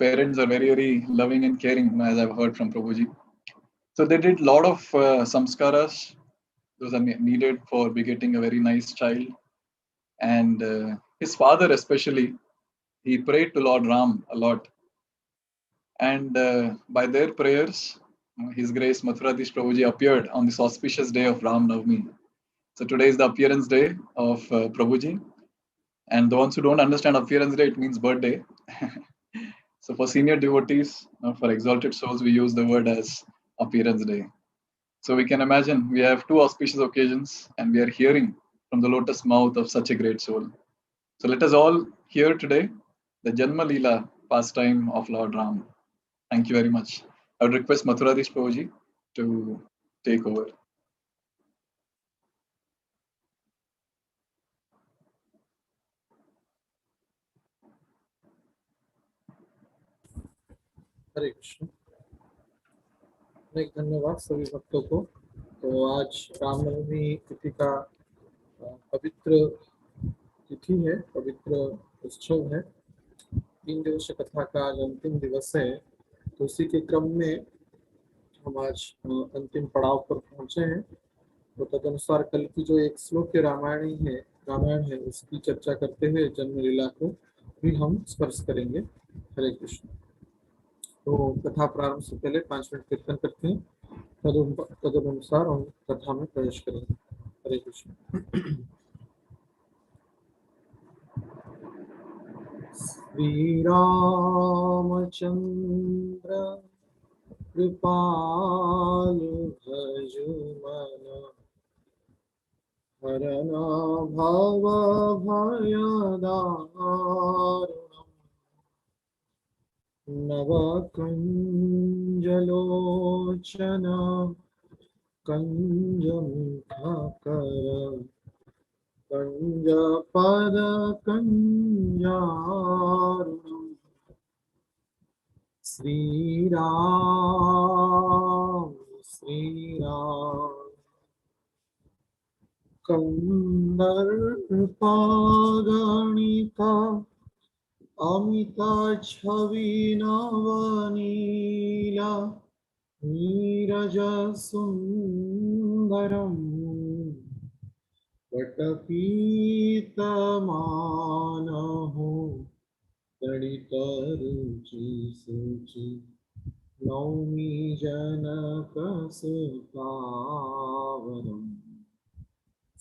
parents are very, very loving and caring, as I've heard from Prabhuji. So they did a lot of samskaras. Those are needed for begetting a very nice child. And his father, especially, he prayed to Lord Ram a lot. And by their prayers, His Grace Mathuradish Prabhuji appeared on this auspicious day of Ram Navami. So today is the appearance day of Prabhuji. And the ones who don't understand appearance day, it means birthday. So for senior devotees, for exalted souls, we use the word as appearance day. So we can imagine we have two auspicious occasions and we are hearing from the lotus mouth of such a great soul. So let us all hear today the Janma Leela pastime of Lord Ram. Thank you very much. I would request Mathuradish Prabhuji to take over. हरे कृष्ण। अनेक धन्यवाद सभी भक्तों को। तो आज रामनवमी तिथि का पवित्र तिथि है, पवित्र उत्सव है। 3 दिवसीय कथा का आज अंतिम दिवस है। तो उसी के क्रम में हम आज अंतिम पड़ाव पर पहुंचे हैं। तो तदनुसार कल की जो एक श्लोक के रामायण है उसकी चर्चा करते हुए जन्म लीला को भी हम स्पर्श करेंगे। हरे कृष्ण। तो कथा प्रारंभ से पहले 5 मिनट कीर्तन करते हैं, तदनुसार हम कथा में प्रवेश करेंगे। हरे कृष्ण। श्री रामचंद्र कृपालु भजुमन हरना भव भयदारुणम् नवकुञ्जलोचन कञ्जमुखकर कञ्जपदकञ्जारुणम् श्रीराम श्रीराम कंदर्पगणिका अमिता छवि नवनीला नीरज सुंदरम वटपीतमानहो तडित रुचि सुचि नौमि जनक सुपावनम्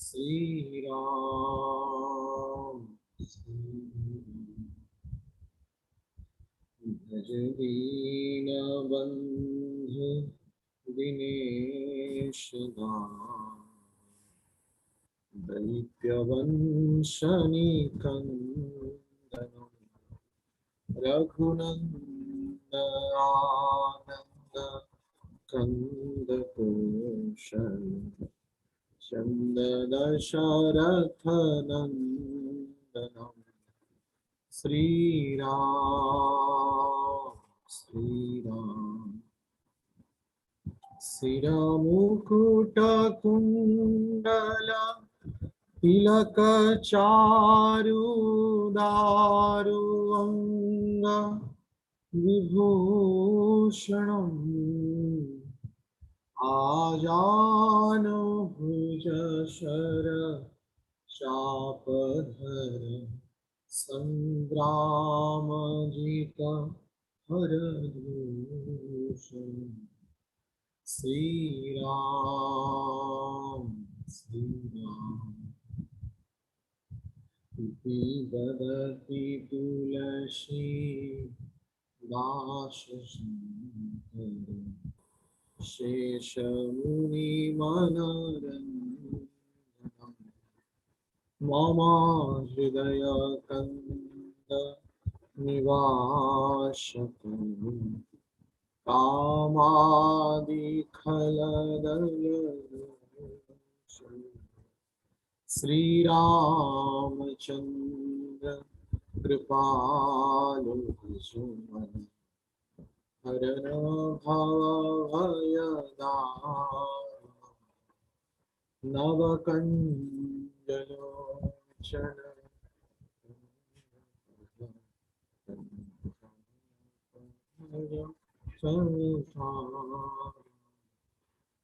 श्री राम भज दीनबन्धु दिनेश दैत्यवंशनिकन्दनं रघुनन्दनानन्द कंदपोषण चन्ददशरथनन्दनं श्रीराम श्रीराम शिरमुकुटकुण्डल तिलकचारुदारु अङ्ग विभूषणम् आजानुभुज शर चापधर संग्रामजित हरदूषण श्रीराम श्रीराम ददति तुलसी दास शेषमुनिमनरञ्जनं मम हृदय कन्द निवासतु कामादिखलदललोचन श्रीरामचन्द्र कृपालु भजुमन हरण भवभयदारुणम् नवकञ्जलोचन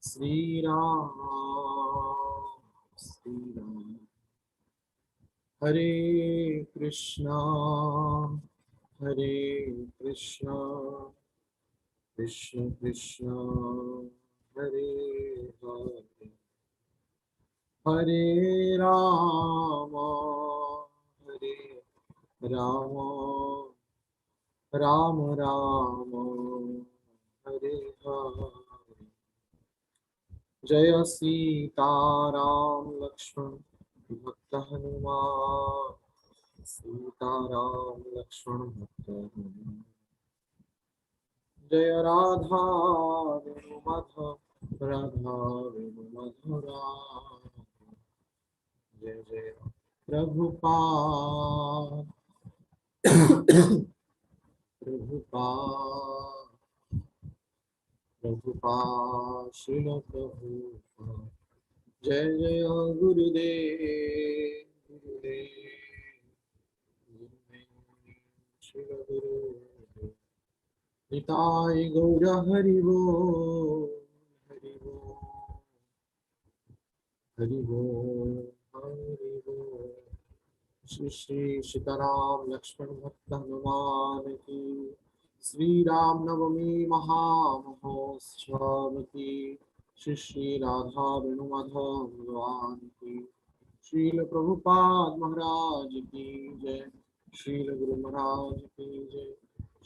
श्री राम श्री राम। हरे कृष्णा कृष्ण कृष्ण हरे हरे, हरे राम राम राम राम हरे हरे। जय सीताराम लक्ष्मण भक्त हनुमान, सीताराम लक्ष्मण भक्त हनुमान। जय राधा वेणु माधव, राधा वेणु मधुरा। जय जय प्रभुपाद प्रभुपाद प्रभुपाद श्रील प्रभुपाद। जय जय गुरुदेव गुरुदेव श्रील गुरुदेव। निताय गौर हरि बोल हरि बोल हरि बोल हरि बोल। श्री श्री सीताराम लक्ष्मण भक्त हनुमान की, श्री राम नवमी महामहोत्सव की, श्री श्री राधा वेणु माधव भगवान की, श्रील प्रभुपाद महाराज की जय, श्रील गुरु महाराज की जय,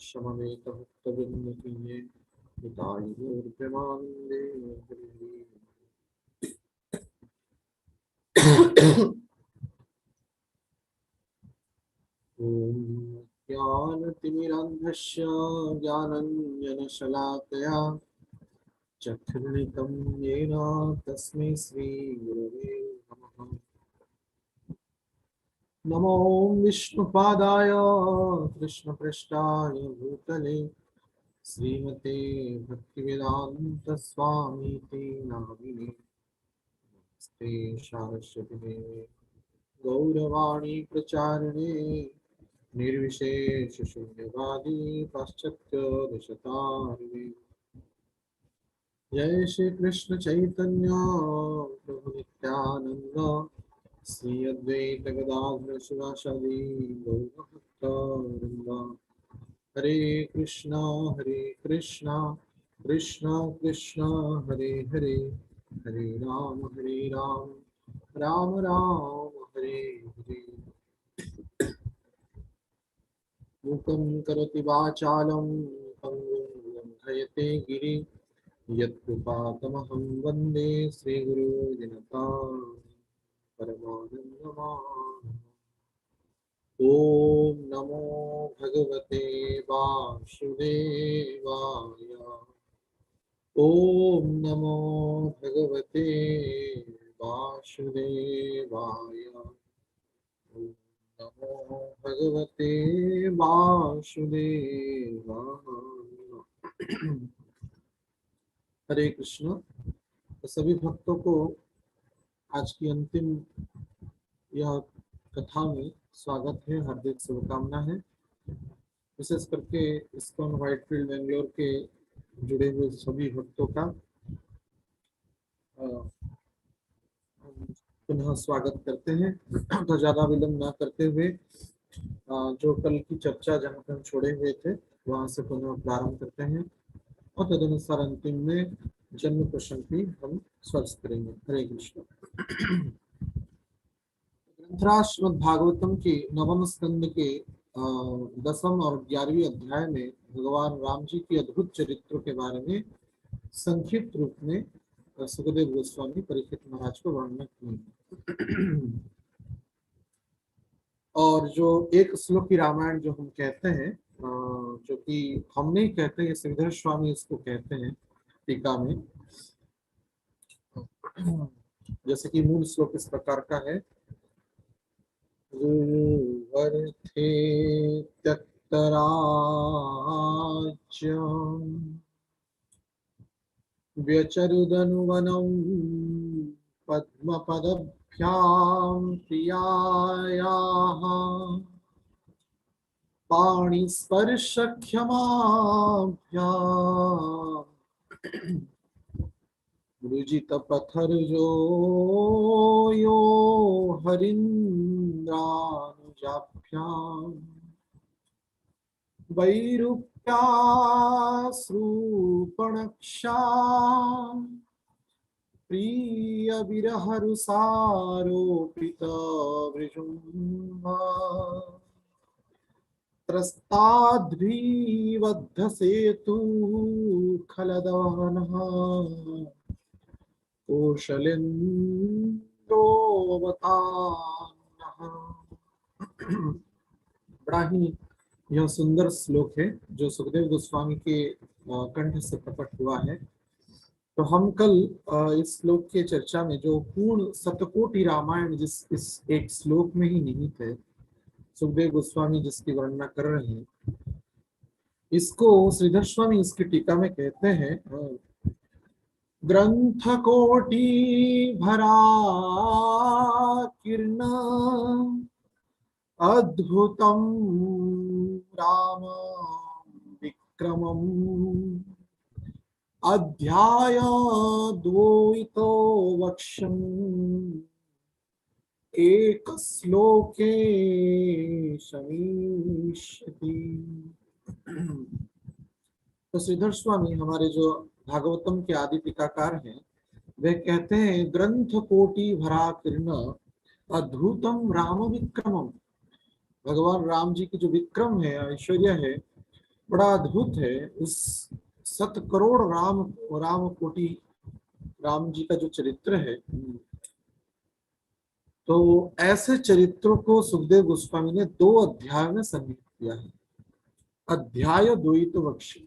समवेत भक्त वृंद की जय। निताई गौर प्रेमानंदे हरि। ॐ ज्ञानतिमिरान्धस्य ज्ञानाञ्जनशलाकया चक्षुर्मिलितं येन तस्मै श्रीगुरवे नमः। नमो विष्णुपादाय कृष्णपृष्ठाय भूतले, श्रीमते भक्तिवेदान्तस्वामीति नामिने। नमस्ते सारस्वती देवे गौरवाणी प्रचारिणे, निर्विशेष शून्यवादी पाश्चात्य देशतारिणे। जय श्री कृष्ण चैतन्य प्रभु नित्यानंद, श्री अद्वैत गदाधर शिवासादि गौरभक्तवृंद। हरे कृष्णा कृष्ण कृष्ण हरे हरे, हरे राम राम राम हरे हरे। मूकं करोति वाचालं पङ्गुं लङ्घयते गिरि, यत्कृपातमहं वन्दे श्रीगुरो दिनतां परमानन्दमाधवम्। ॐ नमो भगवते वासुदेवाय, ॐ नमो भगवते वासुदेवाय, ॐ नमो भगवते वासुदेवाय। हरे कृष्ण। तो सभी भक्तों को आज की अंतिम यह कथा में स्वागत है, हार्दिक शुभकामना है। विशेष करके इस्कॉन व्हाइटफील्ड बेंगलोर के जुड़े हुए सभी भक्तों का पुनः स्वागत करते हैं। तो ज्यादा विलंब न करते हुए जो कल की चर्चा जहाँ पर हम छोड़े हुए थे वहां से पुनः प्रारंभ करते हैं, और तदनुसार अंतिम में जन्म प्रश्न की हम स्पर्श करेंगे। हरे कृष्ण। ग्रंथराज श्रीमद् भागवतम के नवम स्कंद के 10वें और 11वें अध्याय में भगवान राम जी के अद्भुत चरित्र के बारे में संक्षिप्त रूप में सुखदेव गोस्वामी परीक्षित महाराज को वर्णन किए। और जो एक श्लोक की रामायण जो हम कहते हैं, जो कि हम नहीं कहते, ये श्रीधर स्वामी इसको कहते हैं टीका में। जैसे कि मूल श्लोक इस प्रकार का है, वर्थे त्यक्तराज्यं व्यचरुदनुवनं पद्मपदभ्यां प्रियायाः, पाणि स्पर्श क्षमाभ्याम् रुजित पत्थर जो यो हरीन्द्रानुजाभ्याम् वैरूप्याश्रूपणक्षा प्रिय विरहरुसारोपित वृजुम्भा त्रस्ताद्भिबद्ध सेतु खलदवनः कौशलेन्द्रोऽवतान्नः। बड़ा ही यह सुंदर श्लोक है जो सुखदेव गोस्वामी के कंठ से प्रकट हुआ है। तो हम कल इस श्लोक के चर्चा में जो पूर्ण सतकोटि रामायण जिस इस एक श्लोक में ही निहित है, सुखदेव गोस्वामी जिसकी वर्णना कर रहे हैं, इसको श्रीधर स्वामी इसकी टीका में कहते हैं ग्रंथ कोटि भरा कीर्ण अद्भुतम राम विक्रमम अध्याय द्वैतो वक्ष्यम् एक श्लोके शमीष्यति। तो श्रीधर स्वामी हमारे जो भागवतम के आदि टीकाकार हैं, वे कहते हैं ग्रंथ कोटि भरा कीर्ण अद्भुतम राम विक्रमम। भगवान राम जी की जो विक्रम है, ऐश्वर्य है, बड़ा अद्भुत है। उस 7 करोड़ राम कोटि राम जी का जो चरित्र है, तो ऐसे चरित्रों को सुखदेव गोस्वामी ने 2 अध्याय में संग्रहित किया है। अध्याय द्वैत वक्ष्य,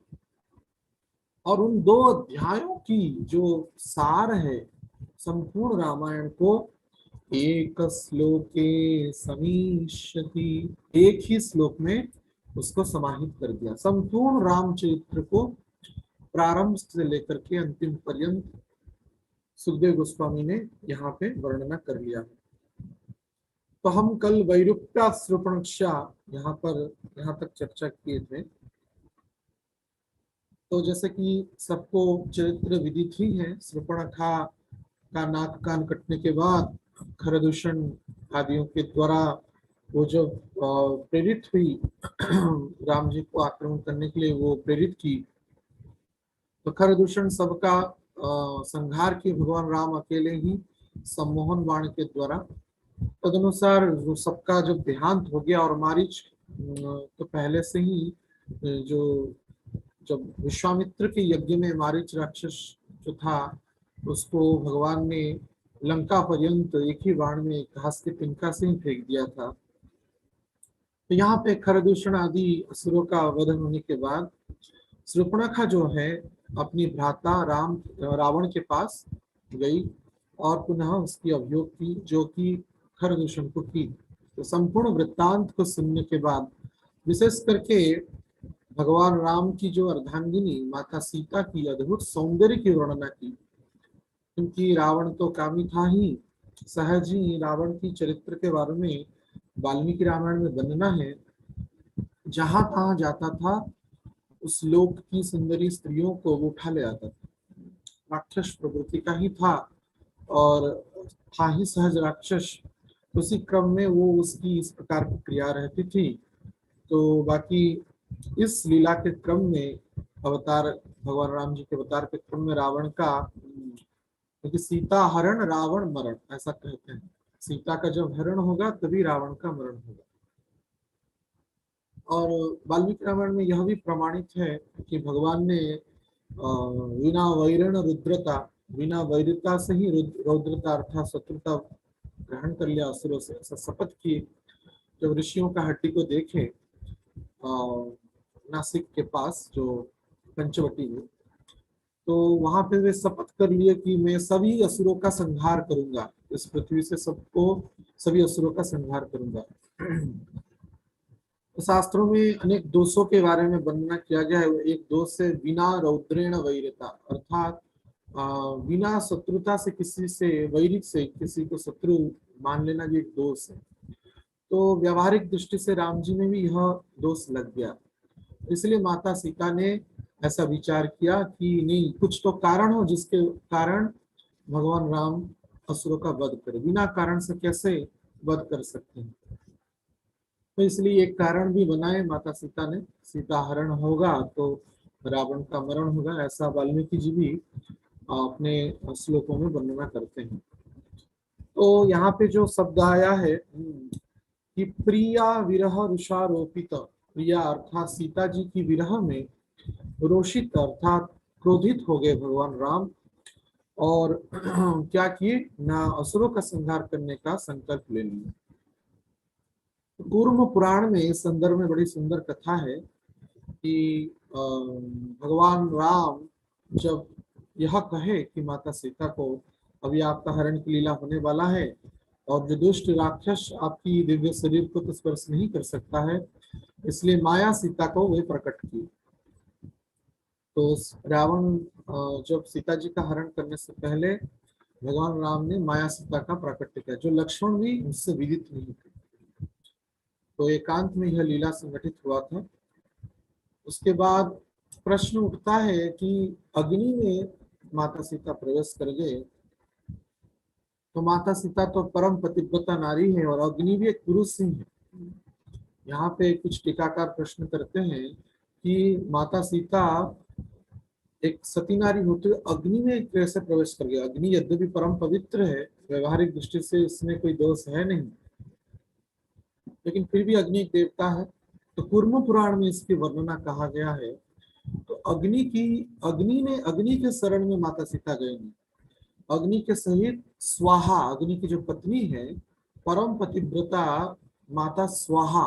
और उन 2 अध्यायों की जो सार है संपूर्ण रामायण को एक श्लोके समीष्यति, एक ही श्लोक में उसको समाहित कर दिया। संपूर्ण रामचरित्र को प्रारंभ से लेकर के अंतिम पर्यंत सुखदेव गोस्वामी ने यहाँ पे वर्णना कर लिया है। तो हम कल वैरूप्याश्रूपणक्षा यहाँ तक चर्चा किए थे। तो जैसे कि सबको चरित्र विदित ही है, शूर्पणखा का नाक कान कटने के बाद खरदूषण आदियों के द्वारा वो जो प्रेरित हुई राम जी को आक्रमण करने के लिए, वो प्रेरित की, तो खरदूषण सबका संहार किए भगवान राम अकेले ही सम्मोहन बाण के द्वारा। तदनुसार वो सबका जब देहांत हो गया और मारीच तो पहले से ही जब विश्वामित्र के यज्ञ में मारीच राक्षस जो था उसको भगवान ने लंका पर्यंत एक ही बाण में घास के तिनका से ही फेंक दिया था। तो यहाँ पे खरदूषण आदि असुरों का वधन होने के बाद शूर्पणखा जो है अपनी भ्राता रावण के पास गई और पुनः उसकी अभियोग की जो कि खरदूषण को की। तो संपूर्ण वृत्तांत को सुनने के बाद विशेष करके भगवान राम की जो अर्धांगिनी माता सीता की अद्भुत सौंदर्य की वर्णना की, क्योंकि रावण तो कामी था ही, सहज ही रावण की चरित्र के बारे में वाल्मीकि रामायण में वर्णना है। जहां तहां जाता था उस लोक की सुंदरी स्त्रियों को वो उठा ले आता था। राक्षस प्रवृत्ति का ही था और था ही सहज राक्षस, उसी क्रम में वो उसकी इस प्रकार की क्रिया रहती थी। तो बाकी इस लीला के क्रम में अवतार भगवान राम जी के अवतार के क्रम में रावण का, क्योंकि सीता हरण रावण मरण ऐसा कहते हैं, सीता का जब हरण होगा तभी रावण का मरण होगा। और वाल्मीकि रामायण में यह भी प्रमाणित है कि भगवान ने बिना वैरण रुद्रता, बिना वैरता से ही रौद्रता अर्थात शत्रुता ग्रहण कर लिया असुरों से, ऐसा शपथ किए। जब ऋषियों का हड्डी को देखे नासिक के पास जो पंचवटी में, तो वहां पे वे शपथ कर लिए कि मैं सभी असुरों का संहार करूंगा, इस पृथ्वी से सभी असुरों का संहार करूंगा। तो शास्त्रों में अनेक दोषों के बारे में वर्णना किया गया है। एक दोष है बिना रौद्रेण वैरता, अर्थात बिना शत्रुता से किसी से, वैरिक से किसी को शत्रु मान लेना, ये एक दोष है। तो व्यावहारिक दृष्टि से राम जी में भी यह दोष लग गया। इसलिए माता सीता ने ऐसा विचार किया कि नहीं, कुछ तो कारण हो जिसके कारण भगवान राम असुरों का वध करे। बिना कारण से कैसे वध कर सकते हैं? तो इसलिए एक कारण भी बनाए माता सीता ने। सीता हरण होगा तो रावण का मरण होगा, ऐसा वाल्मीकि जी भी अपने श्लोकों में वर्णना करते हैं। तो यहाँ पे जो शब्द आया है कि प्रिया विरह रुषारोपित, प्रिया अर्थात सीता जी की विरह में रोषित अर्थात क्रोधित हो गए भगवान राम, और क्या किए ना, असुरों का संहार करने का संकल्प ले लिया। कूर्म पुराण में इस संदर्भ में बड़ी सुंदर कथा है कि भगवान राम जब यह कहे कि माता सीता को अभी आपका हरण की लीला होने वाला है और जो दुष्ट राक्षस आपकी दिव्य शरीर को तो स्पर्श नहीं कर सकता है, इसलिए माया सीता को वे प्रकट की। तो रावण जब सीता जी का हरण करने से पहले भगवान राम ने माया सीता का प्राकट्य किया, जो लक्ष्मण भी उससे विदित नहीं थे। तो एकांत में यह लीला संगठित हुआ था। उसके बाद प्रश्न उठता है कि अग्नि में माता सीता प्रवेश कर गए, तो माता सीता तो परम पतिव्रता नारी है और अग्नि भी एक पुरुष ही है। यहाँ पे कुछ टीकाकार प्रश्न करते हैं कि माता सीता एक सती नारी होते हुए अग्नि में कैसे प्रवेश कर गया? अग्नि यद्यपि परम पवित्र है, व्यवहारिक दृष्टि से इसमें कोई दोष है नहीं, लेकिन फिर भी अग्नि एक देवता है। तो कूर्म पुराण में इसकी वर्णना कहा गया है। तो अग्नि के शरण में माता सीता गए नहीं, अग्नि के सहित स्वाहा, अग्नि की जो पत्नी है परम पतिव्रता माता स्वाहा,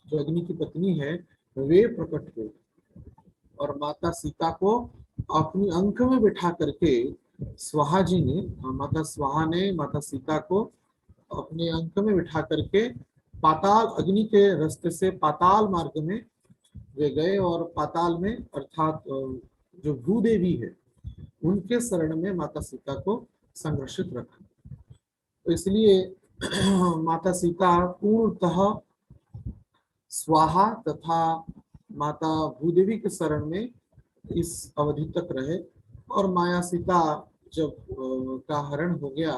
जो अग्नि की पत्नी है, वे प्रकट हुए और माता सीता को अपनी अंक में बिठा करके स्वाहा जी ने, माता स्वाहा ने माता सीता को अपने अंक में बिठा करके पाताल, अग्नि के रास्ते से पाताल मार्ग में वे गए और पाताल में अर्थात जो भूदेवी है उनके शरण में माता सीता को संरक्षित रखा। तो इसलिए माता सीता पूर्णतः स्वाहा तथा माता भूदेवी के शरण में इस अवधि तक रहे। और माया सीता जब का हरण हो गया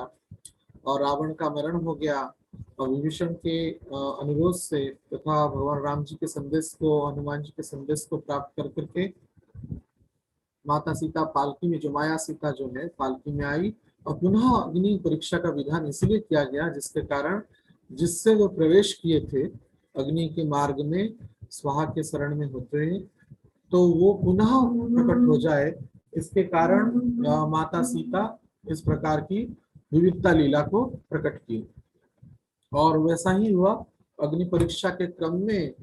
और रावण का मरण हो गया और विभीषण के अनुरोध से तथा भगवान राम जी के संदेश को, हनुमान जी के संदेश को प्राप्त कर करके माता सीता पालकी में, जो माया सीता जो है पालकी में आई और पुनः अग्नि परीक्षा का विधान इसलिए किया गया जिसके कारण, जिससे वो प्रवेश किए थे अग्नि के मार्ग में स्वाहा के शरण में होते हैं, तो वो पुनः प्रकट हो जाए। इसके कारण माता सीता इस प्रकार की विविधता लीला को प्रकट की और वैसा ही हुआ। अग्नि परीक्षा के क्रम में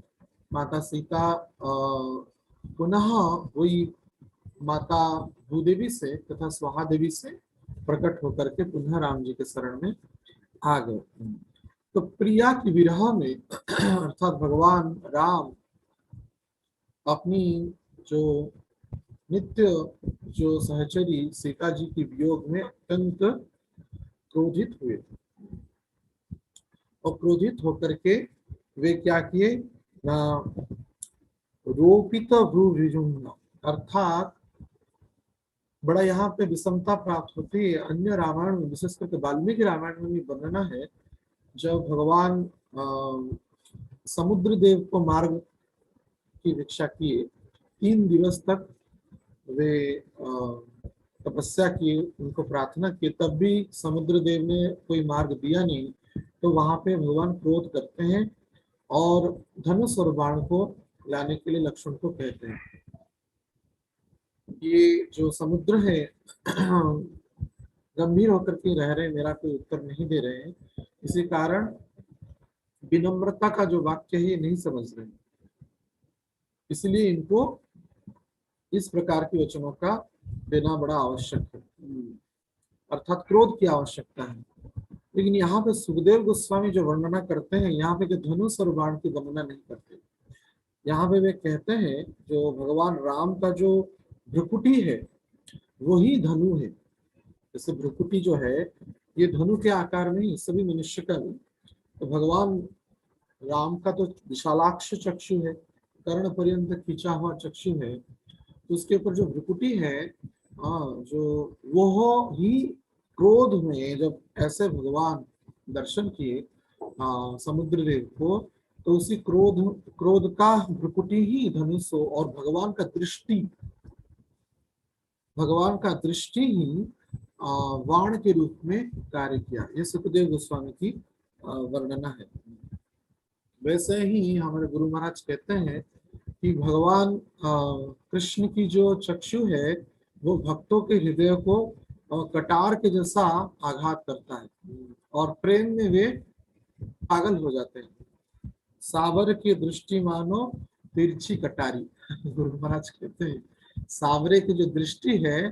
माता सीता पुनः वही माता भूदेवी से तथा स्वाहा देवी से प्रकट होकर के पुनः राम जी के शरण में आ गए। तो प्रिया की विरह में अर्थात भगवान राम अपनी जो नित्य जो सहचरी सीता जी की वियोग में अत्यंत क्रोधित हुए और क्रोधित होकर के वे क्या किए ना, रोपित भ्रूरिजुम्न, अर्थात बड़ा यहाँ पे विषमता प्राप्त होती है। अन्य रामायण में, विशेष करके वाल्मीकि रामायण में भी वर्णना है, जब भगवान समुद्र देव को मार्ग की भिक्षा किए, 3 दिवस तक वे तपस्या किए, उनको प्रार्थना की, तब भी समुद्र देव ने कोई मार्ग दिया नहीं। तो वहां पे भगवान क्रोध करते हैं और धनुष और बाण को लाने के लिए लक्ष्मण को कहते हैं। ये जो समुद्र है गंभीर होकर के रह रहे, मेरा कोई उत्तर नहीं दे रहे हैं, इसी कारण विनम्रता का जो वाक्य है ये नहीं समझ रहे, इसलिए इनको इस प्रकार के वचनों का देना बड़ा आवश्यक है, अर्थात क्रोध की आवश्यकता है। लेकिन यहाँ पे सुखदेव गोस्वामी जो वर्णना करते हैं, यहाँ पे धनुष और बाण की वर्णना नहीं करते। यहाँ पे वे कहते हैं जो भगवान राम का जो भ्रुकुटी है वही धनु है। जैसे भ्रुकुटी जो है ये धनु के आकार में ही, सभी मनुष्य का नहीं। तो भगवान राम का तो विशालाक्ष चक्षु है, कर्ण पर्यंत खींचा हुआ चक्षु है, तो उसके ऊपर जो भ्रुकुटी है, जो वो ही क्रोध में जब ऐसे भगवान दर्शन किए समुद्र देव को, तो उसी क्रोध का भ्रुकुटी ही धनुष और भगवान का दृष्टि ही वाण के रूप में कार्य किया। ये सुखदेव गोस्वामी की वर्णना है। वैसे ही हमारे गुरु महाराज कहते हैं कि भगवान कृष्ण की जो चक्षु है वो भक्तों के हृदय को कटार के जैसा आघात करता है और प्रेम में वे पागल हो जाते हैं। सावर की दृष्टि मानो तिरछी कटारी। गुरु महाराज कहते हैं सावरे की जो दृष्टि है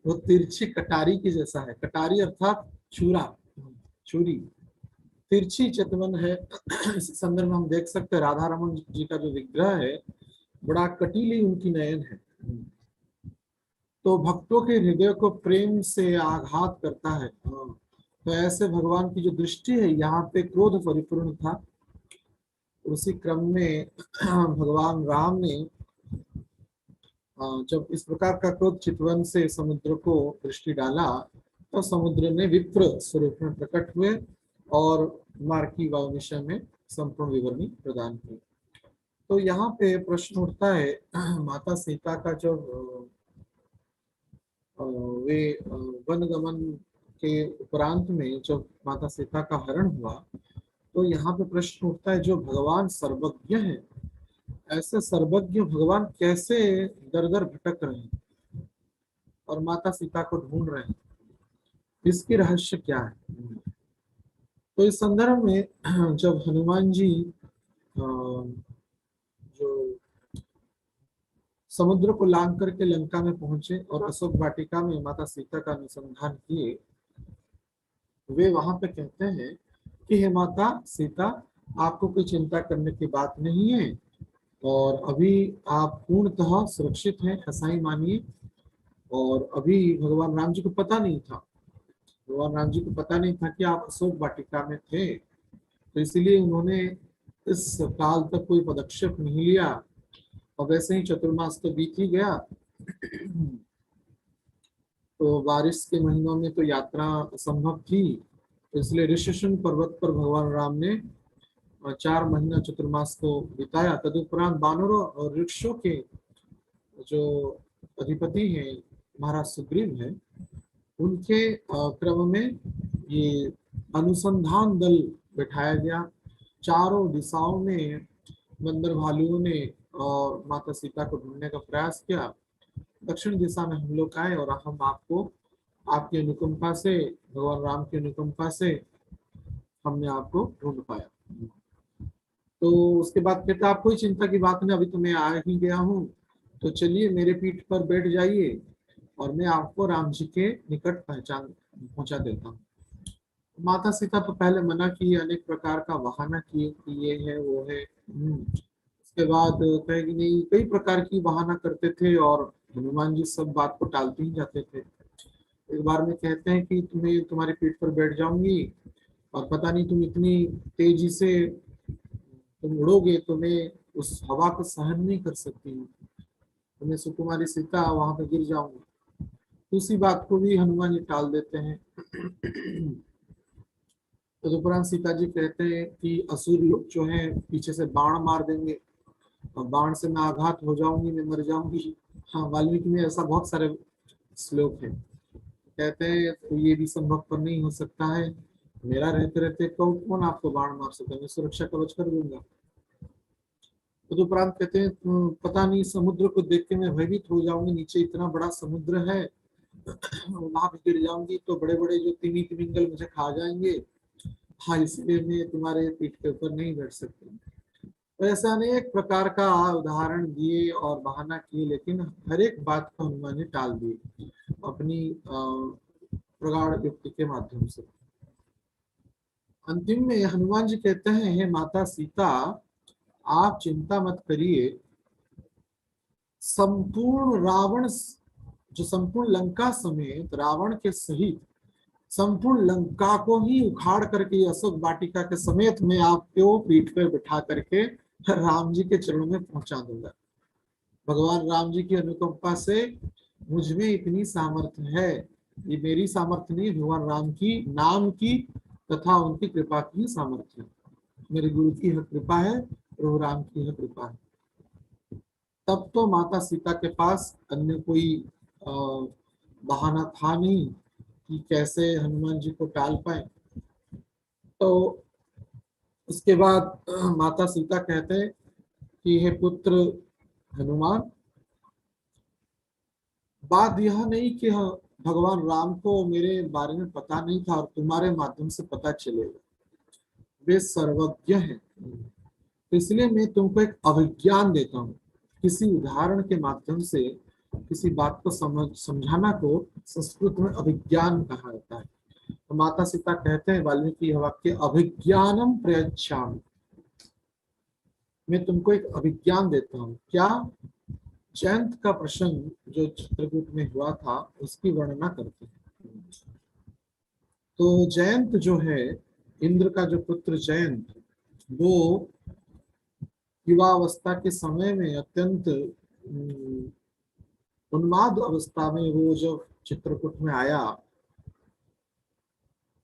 वो तिरछी कटारी की जैसा है। कटारी अर्थात छुरी, तिरछी चितवन है। इस संदर्भ में हम देख सकते हैं राधा रमन जी का जो विग्रह है, बड़ा कटीली उनकी नयन है, तो भक्तों के हृदय को प्रेम से आघात करता है। तो ऐसे भगवान की जो दृष्टि है यहाँ पे क्रोध परिपूर्ण था। उसी क्रम में भगवान राम ने जब इस प्रकार का क्रोध चितवन से समुद्र को दृष्टि डाला, तो समुद्र ने विप्र स्वरूप में प्रकट हुए और मार्की वावनिशा में संपूर्ण विवरणी प्रदान की। तो यहाँ पे प्रश्न उठता है, माता सीता का जब वे वनगमन के उपरांत में जब माता सीता का हरण हुआ, तो यहाँ पे प्रश्न उठता है जो भगवान सर्वज्ञ है, ऐसे सर्वज्ञ भगवान कैसे दर दर भटक रहे हैं और माता सीता को ढूंढ रहे हैं, इसकी रहस्य क्या है। तो इस संदर्भ में जब हनुमान जी जो समुद्र को लांग करके लंका में पहुंचे और अशोक वाटिका में माता सीता का अनुसंधान किए, वे वहां पे कहते हैं कि हे माता सीता, आपको कोई चिंता करने की बात नहीं है और अभी आप पूर्णतः सुरक्षित हैं, ऐसा ही मानिए। और अभी भगवान राम जी को पता नहीं था, कि आप अशोक वाटिका में थे, तो इसलिए उन्होंने इस काल तक कोई पदक्षेप नहीं लिया। और वैसे ही चतुर्मास तो बीत ही गया, तो बारिश के महीनों में तो यात्रा असंभव थी, तो इसलिए ऋषिशृंग पर्वत पर भगवान राम ने 4 महीना चतुर्मास को बिताया। तदुपरांत बानरों और वृक्षों के जो अधिपति हैं महाराज सुग्रीव है, उनके क्रम में ये अनुसंधान दल बैठाया गया। चारों दिशाओं में बंदर भालुओं ने और माता सीता को ढूंढने का प्रयास किया। दक्षिण दिशा में हम लोग आए और हम आपको आपकी अनुकंपा से, भगवान राम की अनुकंपा से हमने आपको ढूंढ पाया। तो उसके बाद कहता आप कोई चिंता की बात नहीं, अभी तो मैं आ ही गया हूँ, तो चलिए मेरे पीठ पर बैठ जाइए और मैं आपको राम जी के निकट पहुंचा देता हूँ। माता सीता तो पहले मना किए, अनेक प्रकार का बहाना किए कि ये है वो है। उसके बाद कहेगी नहीं, कई प्रकार की बहाना करते थे और हनुमान जी सब बात को टालते ही जाते थे। एक बार में कहते हैं कि तुम्हें तुम्हारे पीठ पर बैठ जाऊंगी और पता नहीं तुम इतनी तेजी से तुम उड़ोगे तो मैं उस हवा को सहन नहीं कर सकती हूँ, तो मैं सुकुमारी सीता वहां पर गिर जाऊंगी। दूसरी बात को भी हनुमान जी टाल देते हैं। तदुपरांत सीता जी कहते हैं कि असुर लोग जो हैं पीछे से बाण मार देंगे और बाण से मैं आघात हो जाऊंगी, मैं मर जाऊंगी। हाँ, वाल्मीकि में ऐसा बहुत सारे श्लोक है। कहते हैं तो ये भी संभव पर नहीं हो सकता है, मेरा रहते रहते कौन आपको बाण मार सकता है, मैं सुरक्षा कवच कर दूंगा। तदुपरांत कहते हैं पता नहीं समुद्र को देख के मैं भयभीत हो जाऊंगी, नीचे इतना बड़ा समुद्र है, वहां भी गिर जाऊंगी तो बड़े बड़े जो तिमी तिमिंगल मुझे खा जाएंगे। हाँ, इसलिए मैं तुम्हारे पीठ के ऊपर नहीं बैठ सकती। तो ऐसे अनेक प्रकार का उदाहरण दिए और बहाना किए, लेकिन हर एक बात को हनुमान ने टाल दिए अपनी प्रगाढ़ युक्ति के माध्यम से। अंतिम में हनुमान जी कहते हैं हे माता सीता, आप चिंता मत करिए, संपूर्ण रावण, जो संपूर्ण लंका समेत रावण के सहित संपूर्ण लंका को ही उखाड़ करके अशोक वाटिका के समेत मैं आपको पीठ पे बिठा करके राम जी के चरणों में पहुंचा दूंगा। भगवान राम जी की अनुकंपा से मुझ में इतनी सामर्थ्य है, ये मेरी सामर्थ्य नहीं, भगवान राम की नाम की तथा उनकी कृपा की ही सामर्थ्य है। मेरे गुरु की यह कृपा है, प्रभु राम की यह कृपा है। तब तो माता सीता के पास अन्य कोई बहाना था नहीं कि कैसे हनुमान जी को टाल पाए। तो उसके बाद माता सीता कहते हैं कि हे पुत्र हनुमान, बात यह नहीं कि भगवान राम को मेरे बारे में पता नहीं था और तुम्हारे माध्यम से पता चलेगा, वे सर्वज्ञ हैं। तो इसलिए मैं तुमको एक अभिज्ञान देता हूँ। किसी उदाहरण के माध्यम से किसी बात को समझाना को संस्कृत में अभिज्ञान कहा जाता है। तो माता सीता कहते हैं वाल्मीकि यह वाक्य, अभिज्ञानम प्रयच्छामि, मैं तुमको एक अभिज्ञान देता हूँ। क्या? जयंत का प्रसंग जो चित्रकूट में हुआ था उसकी वर्णना करते हैं। तो जयंत जो है, इंद्र का जो पुत्र जयंत, वो युवावस्था के समय में अत्यंत उन्माद अवस्था में वो जब चित्रकूट में आया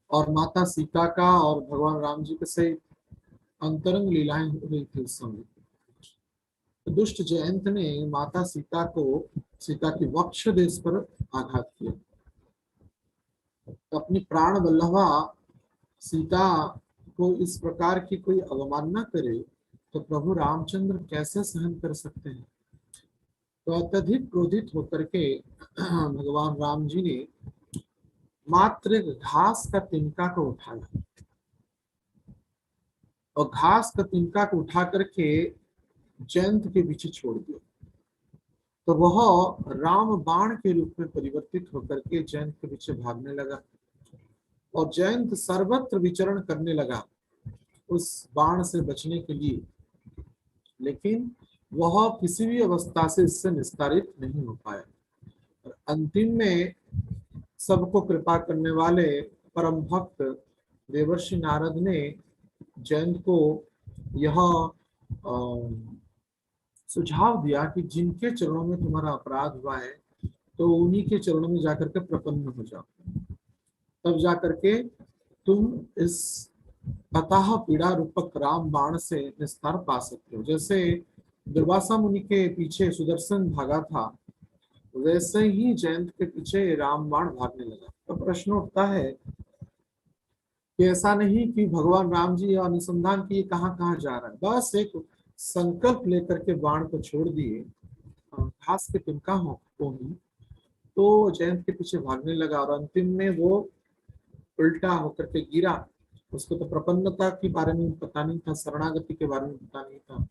और माता सीता का और भगवान राम जी के से अंतरंग लीलाएं हो रही थी उस समय, तो दुष्ट जयंत ने माता सीता को, सीता के वक्ष देश पर आघात किया। तो अपनी प्राण वल्लभा सीता को इस प्रकार की कोई अवमानना करे तो प्रभु रामचंद्र कैसे सहन कर सकते हैं। तो अत्यधिक क्रोधित होकर के भगवान राम जी ने मात्र घास का तिनका को उठाया और घास का तिनका को उठा करके जयंत के पीछे छोड़ दिया। तो वह राम बाण के रूप में परिवर्तित होकर के जयंत के पीछे भागने लगा और जयंत सर्वत्र विचरण करने लगा उस बाण से बचने के लिए, लेकिन वह किसी भी अवस्था से इससे निस्तारित नहीं हो पाया। और अंतिम में सबको कृपा करने वाले परम भक्त देवर्षि नारद ने जयंत को यह सुझाव दिया कि जिनके चरणों में तुम्हारा अपराध हुआ है तो उन्हीं के चरणों में जाकर के प्रपन्न हो जाओ, तब जाकर के तुम इस अतः पीड़ा रूपक राम बाण से निस्तार पा सकते हो। जैसे दुर्वासा मुनि के पीछे सुदर्शन भागा था, वैसे ही जयंत के पीछे राम बाण भागने लगा। तो प्रश्न उठता है कि ऐसा नहीं कि भगवान राम जी अनुसंधान किए कहाँ कहाँ जा रहा है, बस एक संकल्प लेकर के बाण को छोड़ दिए, घास के तिनका को ही, तो जयंत के पीछे भागने लगा और अंतिम में वो उल्टा होकर के गिरा। उसको तो प्रपन्नता के बारे में पता नहीं था, शरणागति के बारे में पता नहीं था।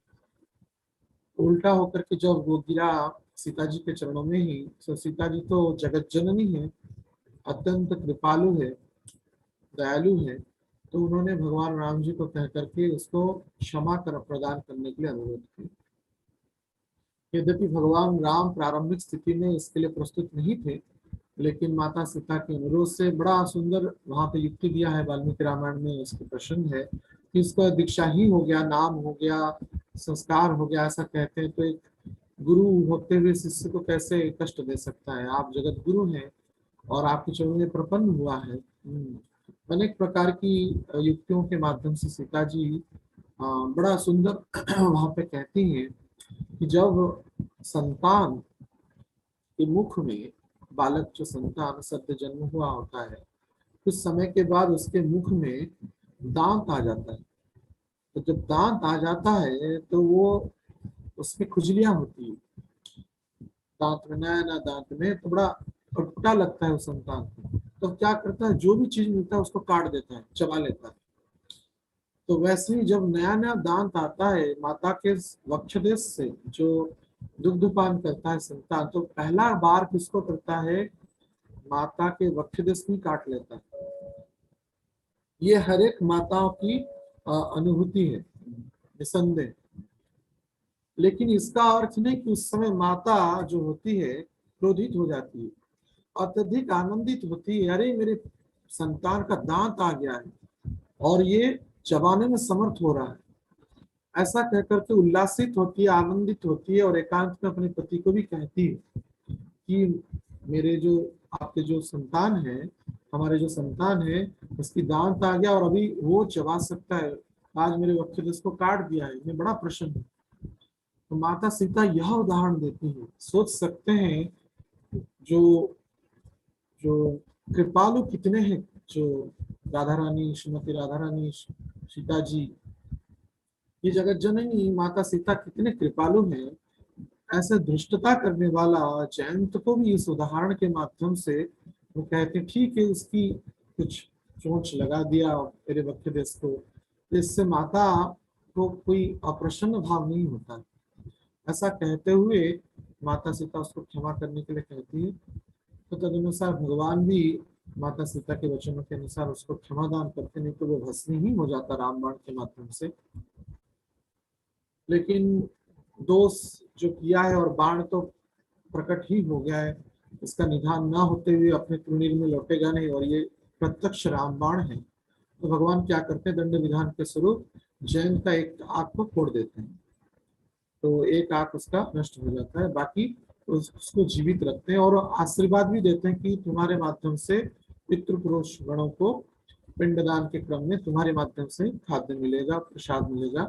उल्टा होकर के जब वो गिरा सीता जी के चरणों में ही, तो सीता जी तो जगत जननी है, अत्यंत कृपालु है, दयालु है, तो उन्होंने भगवान राम जी को कह करके उसको क्षमा कर प्रदान करने के लिए अनुरोध किया। यद्यपि भगवान राम प्रारंभिक स्थिति में इसके लिए प्रस्तुत नहीं थे, लेकिन माता सीता के अनुरोध से बड़ा सुंदर वहां पे युक्ति दिया है वाल्मीकि रामायण में। उसके प्रसंग है कि इसका दीक्षा ही हो गया, नाम हो गया, संस्कार हो गया, ऐसा कहते हैं। तो एक गुरु होते हुए शिष्य को कैसे कष्ट दे सकता है? आप जगत गुरु हैं और आपके चरणों में प्रपन्न हुआ है। अनेक प्रकार की युक्तियों के माध्यम से सीता जी बड़ा सुंदर वहां पे कहती हैं कि जब संतान के मुख में, बालक जो संतान सद्य जन्म हुआ होता है, कुछ समय के बाद उसके मुख में दांत आ जाता है। तो जब दांत आ जाता है तो वो उसमें खुजलियां होती है, दांत में, नया नया दांत में, तो बड़ा अटपटा लगता है उस संतान को। तो क्या करता है, जो भी चीज मिलता है उसको काट देता है, चबा लेता है। तो वैसे ही जब नया नया दांत आता है माता के वक्षदेश से, जो दुग्धपान करता है संतान, तो पहला बार किसको करता है? माता के वक्षदेश ही काट लेता है। ये हर एक माताओं की अनुभूति है निसंदेह। लेकिन इसका अर्थ नहीं कि उस समय माता जो होती है क्रोधित हो जाती है, अत्यधिक आनंदित होती है। अरे मेरे संतान का दांत आ गया है और ये चबाने में समर्थ हो रहा है, ऐसा कहकर के उल्लासित होती है, आनंदित होती है और एकांत में अपने पति को भी कहती है कि मेरे जो आपके जो संतान है, हमारे जो संतान है, उसकी दांत आ गया और अभी वो चबा सकता है, आज मेरे वक्त इसको काट दिया है, मैं बड़ा प्रसन्न हूँ। तो माता सीता यह उदाहरण देती है। सोच सकते हैं जो जो कृपालु कितने हैं, जो राधा रानी, श्रीमती राधा रानी, सीता जी, ये जगत जननी माता सीता कितने कृपालु हैं। ऐसे धृष्टता करने वाला जयंत को भी इस उदाहरण के माध्यम से वो कहते ठीक है, उसकी कुछ चोंच लगा दिया तेरे वक्त देश को, तो इससे माता को कोई अप्रसन्न भाव नहीं होता। ऐसा कहते हुए माता सीता उसको क्षमा करने के लिए कहती है। तो तदनुसार भगवान भी माता सीता के वचनों के अनुसार उसको क्षमा दान करते, नहीं तो वो भस्मी ही हो जाता रामबाण के माध्यम से। लेकिन दोष जो किया है और बाण तो प्रकट ही हो गया है, इसका निधान ना होते हुए अपने तृणीर में लौटेगा नहीं, और ये प्रत्यक्ष रामबाण है। तो भगवान क्या करते हैं, दंड विधान के स्वरूप जैन का एक आंख को फोड़ देते हैं, तो एक आंख उसका नष्ट हो जाता है, बाकी उसको जीवित रखते हैं और आशीर्वाद भी देते हैं कि तुम्हारे माध्यम से पितृपुरुष गणों को पिंडदान के क्रम में तुम्हारे माध्यम से खाद्य मिलेगा, प्रसाद मिलेगा।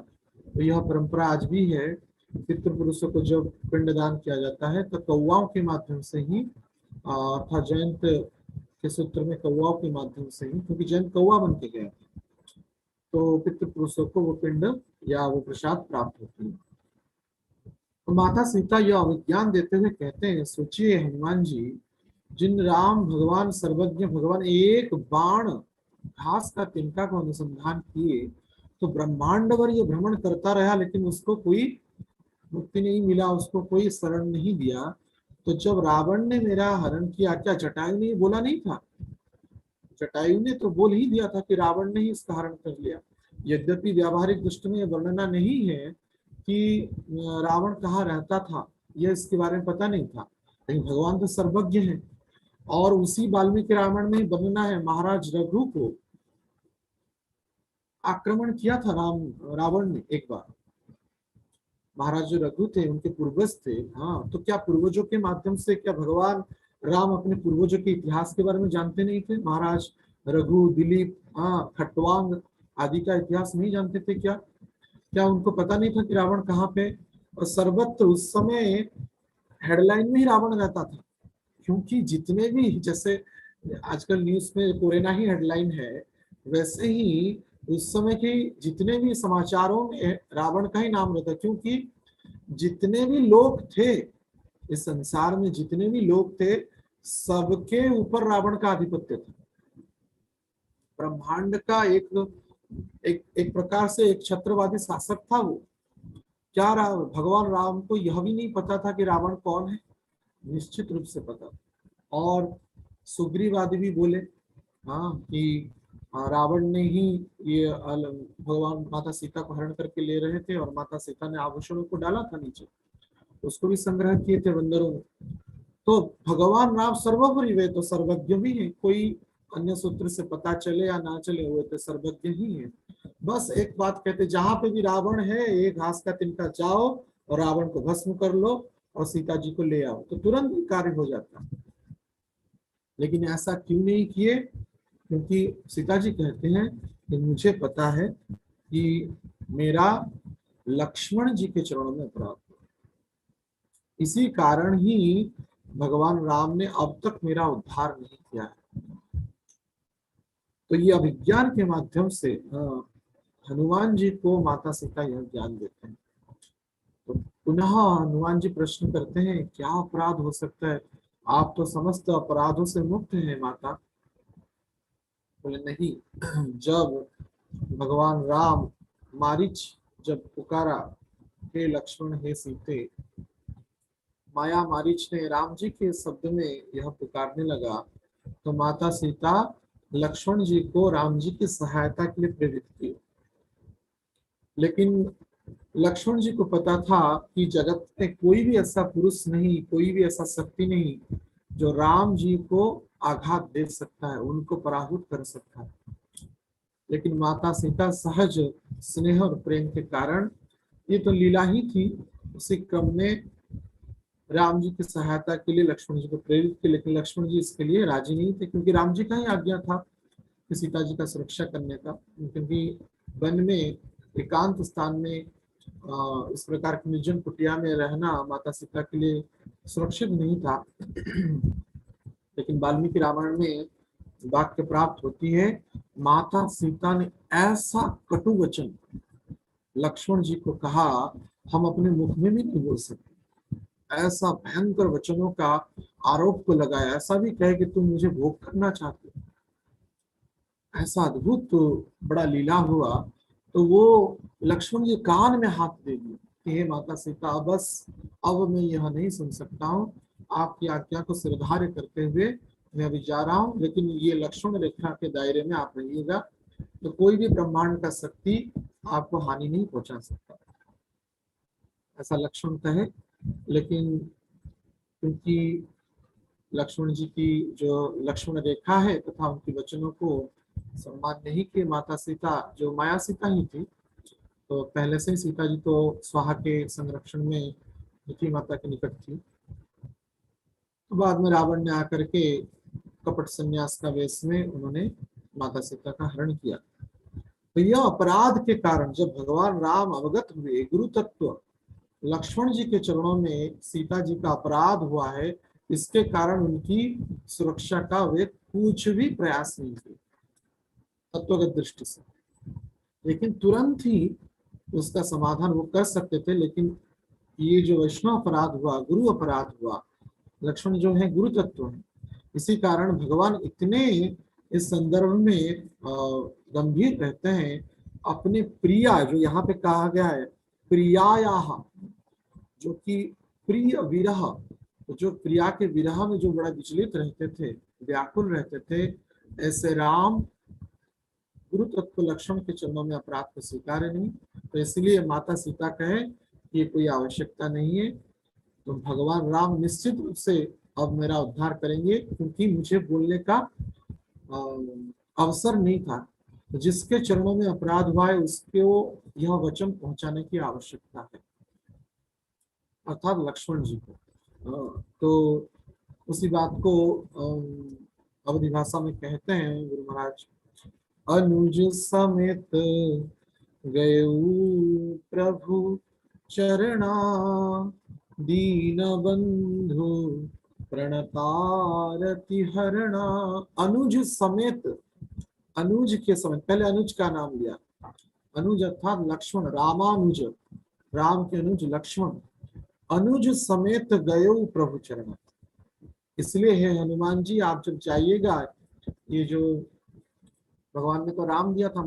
तो यह परंपरा आज भी है, पितृपुरुषों को जब पिंडदान किया जाता है तो कौवाओं के माध्यम से ही, अर्थात जयंत के सूत्र में कौवाओं के माध्यम से ही, क्योंकि जयंत कौवा बन के गया तो पितृपुरुषों को वो पिंड या वो प्रसाद प्राप्त होती है। तो माता सीता यह अभिज्ञान देते हुए कहते हैं, सोचिए हनुमान जी, जिन राम भगवान सर्वज्ञ भगवान एक बाण घास का तिनका को अनुसंधान किए तो ब्रह्मांड पर ये भ्रमण करता रहा, लेकिन उसको कोई मुक्ति नहीं मिला, उसको कोई शरण नहीं दिया। तो जब रावण ने मेरा हरण किया, क्या जटायु ने बोला नहीं था? जटायु ने तो बोल ही दिया था कि रावण ने ही इसका हरण कर लिया। यद्यपि व्यावहारिक दृष्टि में वर्णना नहीं है कि रावण कहाँ रहता था, यह इसके बारे में पता नहीं था, लेकिन भगवान तो सर्वज्ञ है। और उसी वाल्मीकि रामायण में वर्णना है, महाराज रघु को आक्रमण किया था रावण ने एक बार। महाराज जो रघु थे उनके पूर्वज थे, हाँ, तो क्या पूर्वजों के माध्यम से क्या भगवान राम अपने पूर्वजों के इतिहास के बारे में जानते नहीं थे? महाराज रघु, दिलीप, हाँ, खट्वांग आदि का इतिहास नहीं जानते थे क्या? क्या उनको पता नहीं था कि रावण कहाँ पे? और सर्वत्र उस समय हेडलाइन में ही रावण रहता था, क्योंकि जितने भी, जैसे आजकल न्यूज में कोरोना ही हेडलाइन है, वैसे ही उस समय के जितने भी समाचारों में रावण का ही नाम रहता, क्योंकि जितने भी लोग थे इस संसार में, जितने भी लोग थे, सबके ऊपर रावण का आधिपत्य था। ब्रह्मांड का एक प्रकार से एक छत्रवादी शासक था वो। क्या भगवान राम को यह भी नहीं पता था कि रावण कौन है? निश्चित रूप से पता। और सुग्रीव आदि भी बोले, हाँ, कि रावण ने ही ये भगवान माता सीता को हरण करके ले रहे थे और माता सीता ने आभूषणों को डाला था नीचे, उसको भी संग्रह किए थे बंदरों ने। तो भगवान राम सर्वोपरि वे तो सर्वज्ञ भी है, कोई अन्य सूत्र से पता चले या ना चले, हुए तो सर्वज्ञ ही है। बस एक बात कहते, जहां पे भी रावण है, एक घास का तिनका जाओ और रावण को भस्म कर लो और सीता जी को ले आओ, तो तुरंत ही कार्य हो जाता। लेकिन ऐसा क्यों नहीं किए? क्योंकि सीता जी कहते हैं कि मुझे पता है कि मेरा लक्ष्मण जी के चरणों में अपराध हुआ, इसी कारण ही भगवान राम ने अब तक मेरा उद्धार नहीं किया है। तो ये अभिज्ञान के माध्यम से हनुमान जी को माता सीता यह ज्ञान देते हैं। तो पुनः हनुमान जी प्रश्न करते हैं, क्या अपराध हो सकता है? आप तो समस्त अपराधों से मुक्त हैं माता। बोले नहीं, जब भगवान राम मारीच जब पुकारा, हे लक्ष्मण हे सीते, माया मारीच ने राम जी के शब्द में यह पुकारने लगा, तो माता सीता लक्ष्मण जी को राम जी की सहायता के लिए प्रेरित की। लेकिन लक्ष्मण जी को पता था कि जगत में कोई भी ऐसा पुरुष नहीं, कोई भी ऐसा शक्ति नहीं जो राम जी को आघात दे सकता है, उनको पराभूत कर सकता है। लेकिन माता सीता सहज स्नेह और प्रेम के कारण, ये तो लीला ही थी, उसी क्रम में राम जी की सहायता के लिए लक्ष्मण जी को प्रेरित किया। लेकिन लक्ष्मण जी इसके लिए राजी नहीं थे, क्योंकि राम जी का ही आज्ञा था कि सीता जी का सुरक्षा करने का, क्योंकि वन में एकांत स्थान में इस प्रकार की निर्जन कुटिया में रहना माता सीता के लिए सुरक्षित नहीं था। लेकिन वाल्मीकि रामायण में वाक्य प्राप्त होती है, माता सीता ने ऐसा कटु वचन लक्ष्मण जी को कहा, हम अपने मुख में भी नहीं बोल सकते। ऐसा भयंकर वचनों का आरोप को लगाया, ऐसा भी कहे कि तुम मुझे भोग करना चाहते हो। ऐसा अद्भुत बड़ा लीला हुआ। तो वो लक्ष्मण जी कान में हाथ दे दिए कि हे माता सीता, बस अब मैं यह नहीं सुन सकता हूँ, आपकी आज्ञा को सिरधार्य करते हुए मैं अभी जा रहा हूँ, लेकिन ये लक्ष्मण रेखा के दायरे में आप रहिएगा, तो कोई भी ब्रह्मांड का शक्ति आपको हानि नहीं पहुंचा सकता, ऐसा लक्ष्मण कहे। लेकिन क्योंकि लक्ष्मण जी की जो लक्ष्मण रेखा है तथा उनके वचनों को सम्मान नहीं किए माता सीता, जो माया सीता ही थी, तो पहले से ही सीता जी तो स्वाहा के संरक्षण में दुखी माता के निकट थी। तो बाद में रावण ने आकर के कपट संन्यास का वेश में उन्होंने माता सीता का हरण किया। तो यह अपराध के कारण जब भगवान राम अवगत हुए गुरु तत्व लक्ष्मण जी के चरणों में सीता जी का अपराध हुआ है, इसके कारण उनकी सुरक्षा का वे कुछ भी प्रयास नहीं किए तत्वगत दृष्टि से। लेकिन तुरंत ही उसका समाधान वो कर सकते थे, लेकिन ये जो वैष्णव अपराध हुआ, गुरु अपराध हुआ, लक्ष्मण जो है गुरु तत्व है, इसी कारण भगवान इतने इस संदर्भ में गंभीर रहते हैं। अपने प्रिया, जो यहाँ पे कहा गया है प्रियायाः, जो कि प्रिय विरह, तो जो प्रिया के विरह में जो बड़ा विचलित रहते थे, व्याकुल रहते थे, ऐसे राम गुरु तत्व लक्ष्मण के चरणों में अपराध को स्वीकारे नहीं। तो इसलिए माता सीता कहे ये कोई आवश्यकता नहीं है, तो भगवान राम निश्चित रूप से अब मेरा उद्धार करेंगे, क्योंकि मुझे बोलने का अवसर नहीं था। तो जिसके चरणों में अपराध हुआ है उसको यह वचन पहुंचाने की आवश्यकता है, अर्थात लक्ष्मण जी को। तो उसी बात को अवधि भाषा में कहते हैं गुरु महाराज, अनुज समेत गयऊ प्रभु चरणा, दीन बंधु प्रणतारति हरणा। अनुज समेत, अनुज के समेत, पहले अनुज का नाम लिया, अनुज अर्थात लक्ष्मण, रामानुज, राम के अनुज लक्ष्मण, अनुज समेत गयो प्रभु चरण। इसलिए है हनुमान जी, आप जब जाइएगा, ये जो भगवान ने तो राम दिया था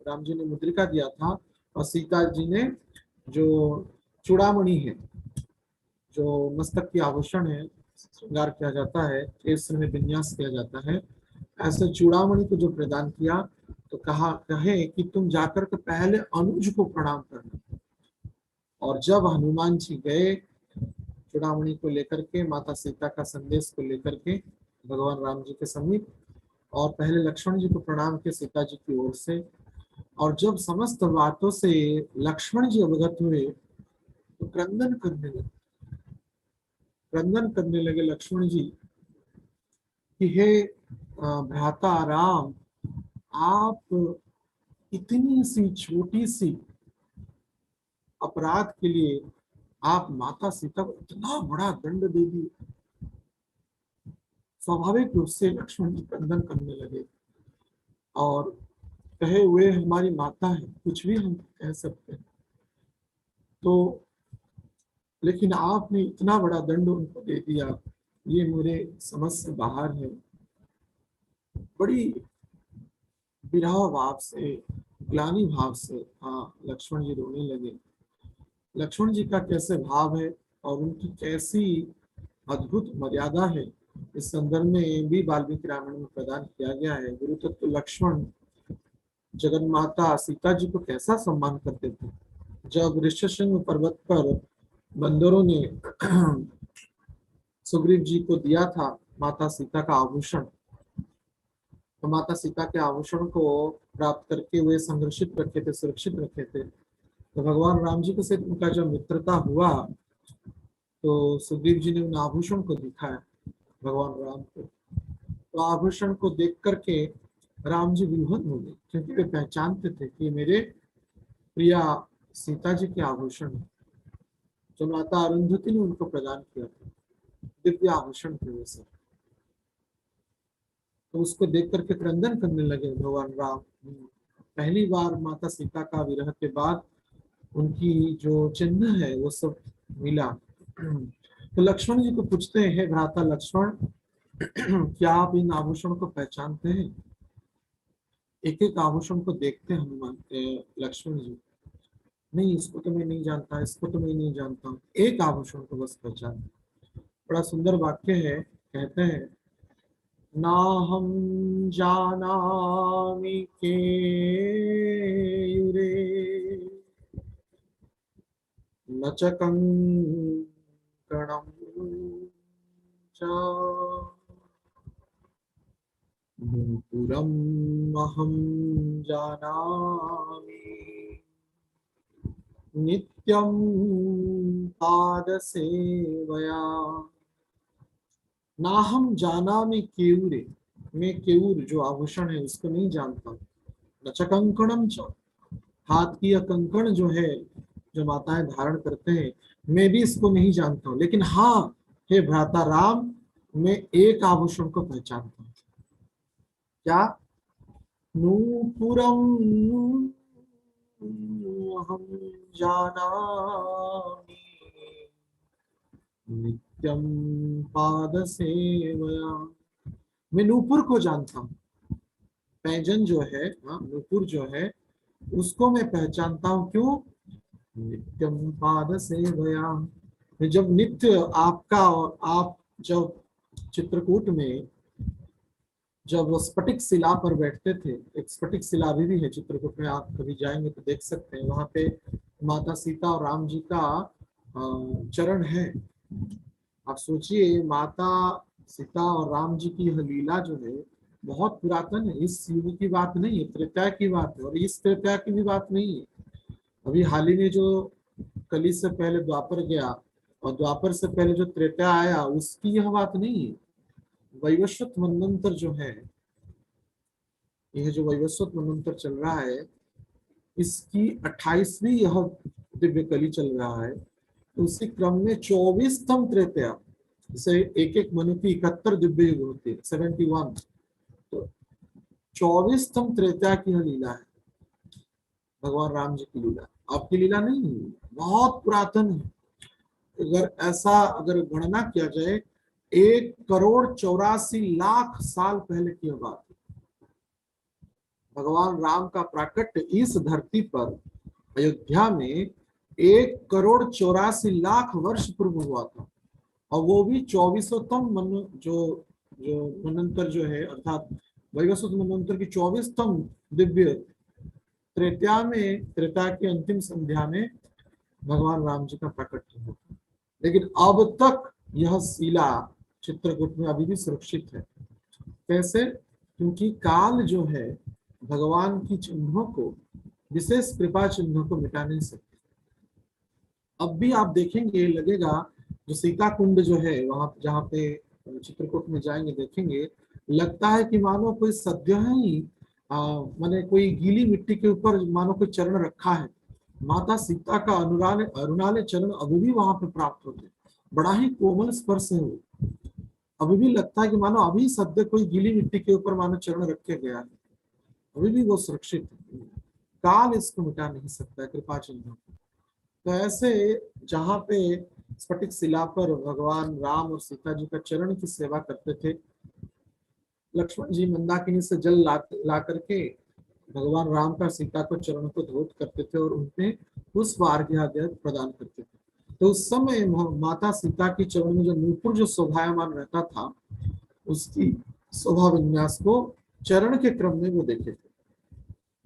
राम जी ने मुद्रिका दिया था, और सीता जी ने जो चूड़ामणि है, जो मस्तक की आभूषण है, श्रृंगार किया जाता है, केसर में विन्यास किया जाता है, ऐसे चूड़ामणि को जो प्रदान किया, तो कहे कि तुम जाकर के पहले अनुज को प्रणाम करना। और जब हनुमान जी गए चूड़ामणि को लेकर के, माता सीता का संदेश को लेकर के भगवान राम जी के समीप, और पहले लक्ष्मण जी को प्रणाम किए सीता जी की ओर से, और जब समस्त बातों से लक्ष्मण जी अवगत हुए तो क्रंदन करने लगे लक्ष्मण जी कि हे भ्राता राम, आप इतनी सी छोटी सी अपराध के लिए आप माता सीता को इतना बड़ा दंड दे दिए। स्वाभाविक रूप से लक्ष्मण जी क्रंदन करने लगे और कहे हुए हमारी माता है, कुछ भी हम कह सकते हैं, तो लेकिन आपने इतना बड़ा दंड उनको दे दिया, ये मेरे समझ से बाहर है। बड़ी विरह भाव से, ग्लानि भाव से लक्ष्मण जी रोने लगे। लक्ष्मण जी का कैसे भाव है और उनकी कैसी अद्भुत मर्यादा है, इस संदर्भ में भी वाल्मीकि रामायण में प्रदान किया गया है। गुरु तत्व लक्ष्मण जगन माता सीता जी को कैसा सम्मान करते थे। जब ऋषिशृंग पर्वत पर बंदरों ने सुग्रीव जी को दिया था माता सीता का आभूषण, तो माता सीता के आभूषण को प्राप्त करके वे संरक्षित रखे थे, सुरक्षित रखे थे। तो भगवान राम जी के साथ उनका जब मित्रता हुआ तो सुग्रीव जी ने उन आभूषण को दिखाया भगवान राम को। तो आभूषण को देख करके राम जी विभोर हो गए, क्योंकि वे पहचानते थे कि मेरे प्रिया सीता जी के आभूषण है, जो माता अरुंधति ने उनको प्रदान किया था, दिव्य आभूषण थे वो सब। तो उसको देख करके क्रंदन करने लगे भगवान राम। पहली बार माता सीता का विरह के बाद उनकी जो चिन्ह है वो सब मिला। तो लक्ष्मण जी को पूछते हैं, हे भ्राता लक्ष्मण, क्या आप इन आभूषण को पहचानते हैं? एक एक आभूषण को देखते हैं हनुमान लक्ष्मण जी, नहीं इसको तो मैं नहीं जानता, इसको तो मैं नहीं जानता, एक आभूषण को बस पहचान। बड़ा सुंदर वाक्य है, कहते हैं, ना हम जानामि केयुरे न च कंकणं च नूपुरम् अहं जानामि नित्यं पादसेवया। ना हम जानामि केयूरे, मैं केयूर जो आभूषण है उसको नहीं जानता। न च कंकणम च, हाथ की यह कंकण जो है जो माताएं धारण करते हैं, मैं भी इसको नहीं जानता हूँ। लेकिन हाँ हे भ्राता राम, मैं एक आभूषण को पहचानता हूँ। क्या? नूपुरम अहं जानामि नित्यं पादसेवया। मैं नूपुर को जानता हूँ, पैंजन जो है, नूपुर जो है उसको मैं पहचानता हूँ। क्यों? नित्यम पादसेवया। जब नित्य आपका, और आप जब चित्रकूट में जब स्फटिक शिला पर बैठते थे, एक स्फटिक शिला अभी भी है चित्रकूट में, आप कभी जाएंगे तो देख सकते हैं, वहां पे माता सीता और राम जी का चरण है। आप सोचिए, माता सीता और राम जी की यह लीला जो है बहुत पुरातन है, इस युग की बात नहीं है, त्रेता की बात है, और इस त्रेता की भी बात नहीं है। अभी हाल ही में जो कली से पहले द्वापर गया और द्वापर से पहले जो त्रेता आया, उसकी यह बात नहीं है। वैवस्वत मनवंतर जो है, यह जो वैवस्वत मनवंतर चल रहा है, इसकी 28वीं यह दिव्य कली चल रहा है। तो उसी क्रम में 24तम त्रेता, जैसे एक एक मनु की 71 दिव्य युग होते हैं, 71, तो 24तम त्रेता की यह लीला है, भगवान राम जी की लीला, आपकी लीला नहीं है, बहुत पुरातन है। अगर ऐसा अगर गणना किया जाए, 1,84,00,000 साल पहले की बात है। भगवान राम का प्राकट्य इस धरती पर अयोध्या में 1,84,00,000 वर्ष पूर्व हुआ था, और वो भी 24तम जो मनवंतर जो है, अर्थात वैवस्वत मनवंतर की 24तम दिव्य त्रेता में, त्रेता की अंतिम संध्या में भगवान राम जी का प्राकट्य हुआ। लेकिन अब तक यह शिला चित्रकूट में अभी भी सुरक्षित है। कैसे? क्योंकि काल जो है भगवान की चिन्हों को, विशेष कृपा चिन्हों को मिटा नहीं सकते। अब भी आप देखेंगे, लगेगा जो सीता कुंड जो है वहां जहाँ पे चित्रकूट में जाएंगे देखेंगे, लगता है कि मानो कोई सद्य ही माने कोई गीली मिट्टी के ऊपर मानो कोई चरण रखा है। माता सीता का अरुणाले चरण अभी भी वहां पे प्राप्त होते, बड़ा ही कोमल स्पर्श है वो। अभी भी लगता है कि मानो अभी सद्य कोई गीली मिट्टी के ऊपर मानो चरण रखे गया है, अभी भी वो सुरक्षित है। काल इसको मिटा नहीं सकता, कृपा चिन्ह। तो ऐसे जहाँ पे स्फटिक शिला पर भगवान राम और सीता जी का चरण की सेवा करते थे, लक्ष्मण जी मंदाकिनी से जल ला करके भगवान राम का सीता को चरण को धौत करते थे और उनमें पुष्प अर्घ्य प्रदान करते थे। तो उस समय माता सीता की चरण में जो नूपुर जो शोभायमान रहता था, उसकी शोभा विन्यास को चरण के क्रम में वो देखे थे।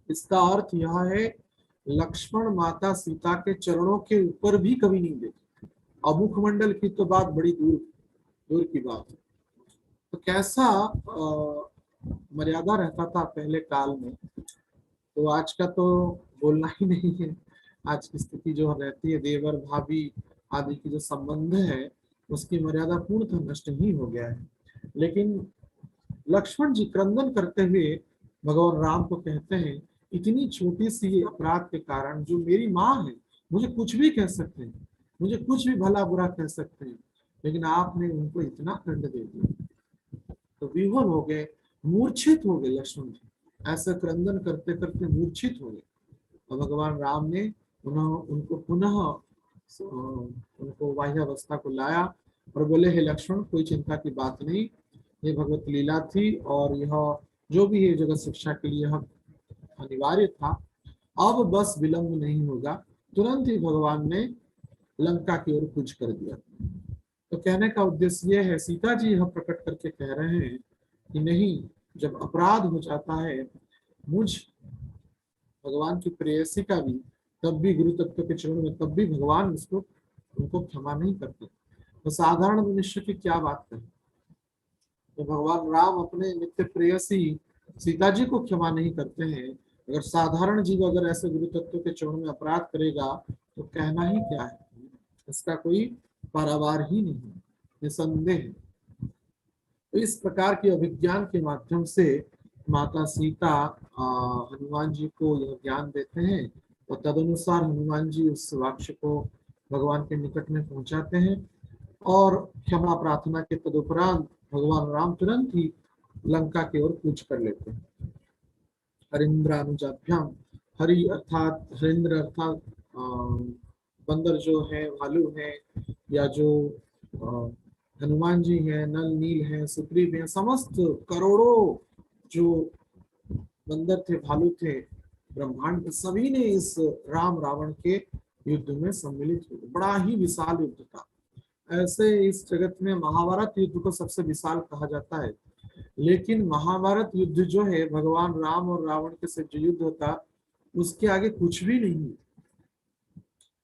इसका अर्थ यह है, लक्ष्मण माता सीता के चरणों के ऊपर भी कभी नहीं देखे। अब मुखमंडल की तो बात बड़ी दूर दूर की बात है। तो कैसा मर्यादा रहता था पहले काल में, तो आज का तो बोलना ही नहीं है। आज की स्थिति जो रहती है, देवर भाभी आदि की जो संबंध है, उसकी मर्यादा पूर्णतः नष्ट ही हो गया है। लेकिन लक्ष्मण जी क्रंदन करते हुए भगवान राम को कहते हैं, इतनी छोटी सी अपराध के कारण जो मेरी माँ है, मुझे कुछ भी कह सकते हैं, मुझे कुछ भी भला बुरा कह सकते हैं, लेकिन आपने उनको इतना दंड दे दिया। तो विह्वल हो गए, मूर्छित हो गए लक्ष्मण जी, ऐसा क्रंदन करते करते मूर्छित हो गए। और भगवान राम ने उनको पुनः उनको बाह्यावस्था को लाया और बोले, हे लक्ष्मण, कोई चिंता की बात नहीं, ये भगवत लीला थी और यह जो भी है जगत शिक्षा के लिए यह अनिवार्य था। अब बस विलंब नहीं होगा। तुरंत ही भगवान ने लंका की ओर कूच कर दिया। तो कहने का उद्देश्य यह है, सीता जी यह प्रकट करके कह रहे हैं कि नहीं, जब अपराध हो जाता है मुझ भगवान की प्रेयसी का भी, तब भी गुरु तत्व के चरण में, तब भी भगवान उसको उनको क्षमा नहीं करते। तो साधारण मनुष्य की क्या बात करें। तो भगवान राम अपने नित्य प्रेयसी सीता जी को क्षमा नहीं करते हैं, अगर साधारण जीव अगर ऐसे गुरु तत्व के चरण में अपराध करेगा तो कहना ही क्या है, इसका कोई पारावार ही नहीं, निसंदेह। तो इस प्रकार के अभिज्ञान के माध्यम से माता सीता हनुमान जी को यह ज्ञान देते हैं और तदनुसार हनुमान जी उस वाक्य को भगवान के निकट में पहुंचाते हैं और क्षमा प्रार्थना के तदुपरांत भगवान राम तुरंत ही लंका की ओर कूच कर लेते हैं। हरिंद्रानुजाभ्याम, हरि अर्थात हरिंद्र अर्थात बंदर जो है, भालू है, या जो हनुमान जी हैं, नल नील हैं, सुग्रीव हैं, समस्त करोड़ों जो बंदर थे, भालू थे, ब्रह्मांड के सभी ने इस राम रावण के युद्ध में सम्मिलित हुए। बड़ा ही विशाल युद्ध था। ऐसे इस जगत में महाभारत युद्ध को सबसे विशाल कहा जाता है, लेकिन महाभारत युद्ध जो है भगवान राम और रावण के से जो युद्ध होता, उसके आगे कुछ भी नहीं।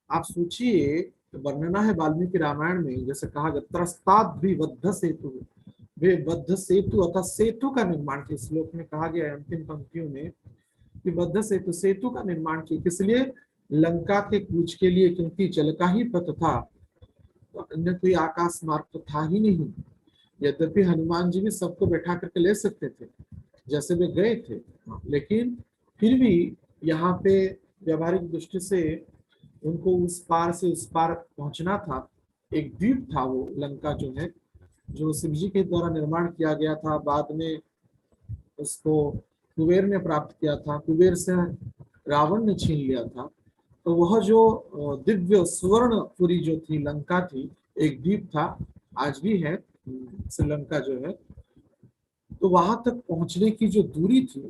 आप सोचिए, वर्णना है वाल्मीकि रामायण में, जैसे कहा गया, त्रस्ताद भी बद्ध सेतु, वे बद्ध सेतु अर्थात सेतु का निर्माण किया। श्लोक में कहा गया है अंतिम पंक्तियों में कि बद्ध सेतु, सेतु का निर्माण किया, किस लिए? लंका के कूच के लिए, क्योंकि जल का ही पथ था, तो अन्य कोई आकाश मार्ग तो था ही नहीं। यद्यपि हनुमान जी भी सबको बैठा करके ले सकते थे जैसे वे गए थे, लेकिन फिर भी यहाँ पे व्यवहारिक दृष्टि से उनको उस पार से उस पार पहुंचना था। एक द्वीप था वो लंका जो है, जो शिव जी के द्वारा निर्माण किया गया था, बाद में उसको कुबेर ने प्राप्त किया था, कुबेर से रावण ने छीन लिया था। तो वह जो दिव्य सुवर्णपुरी जो थी, लंका थी, एक द्वीप था, आज भी है श्रीलंका जो है। तो वहां तक पहुंचने की जो दूरी थी,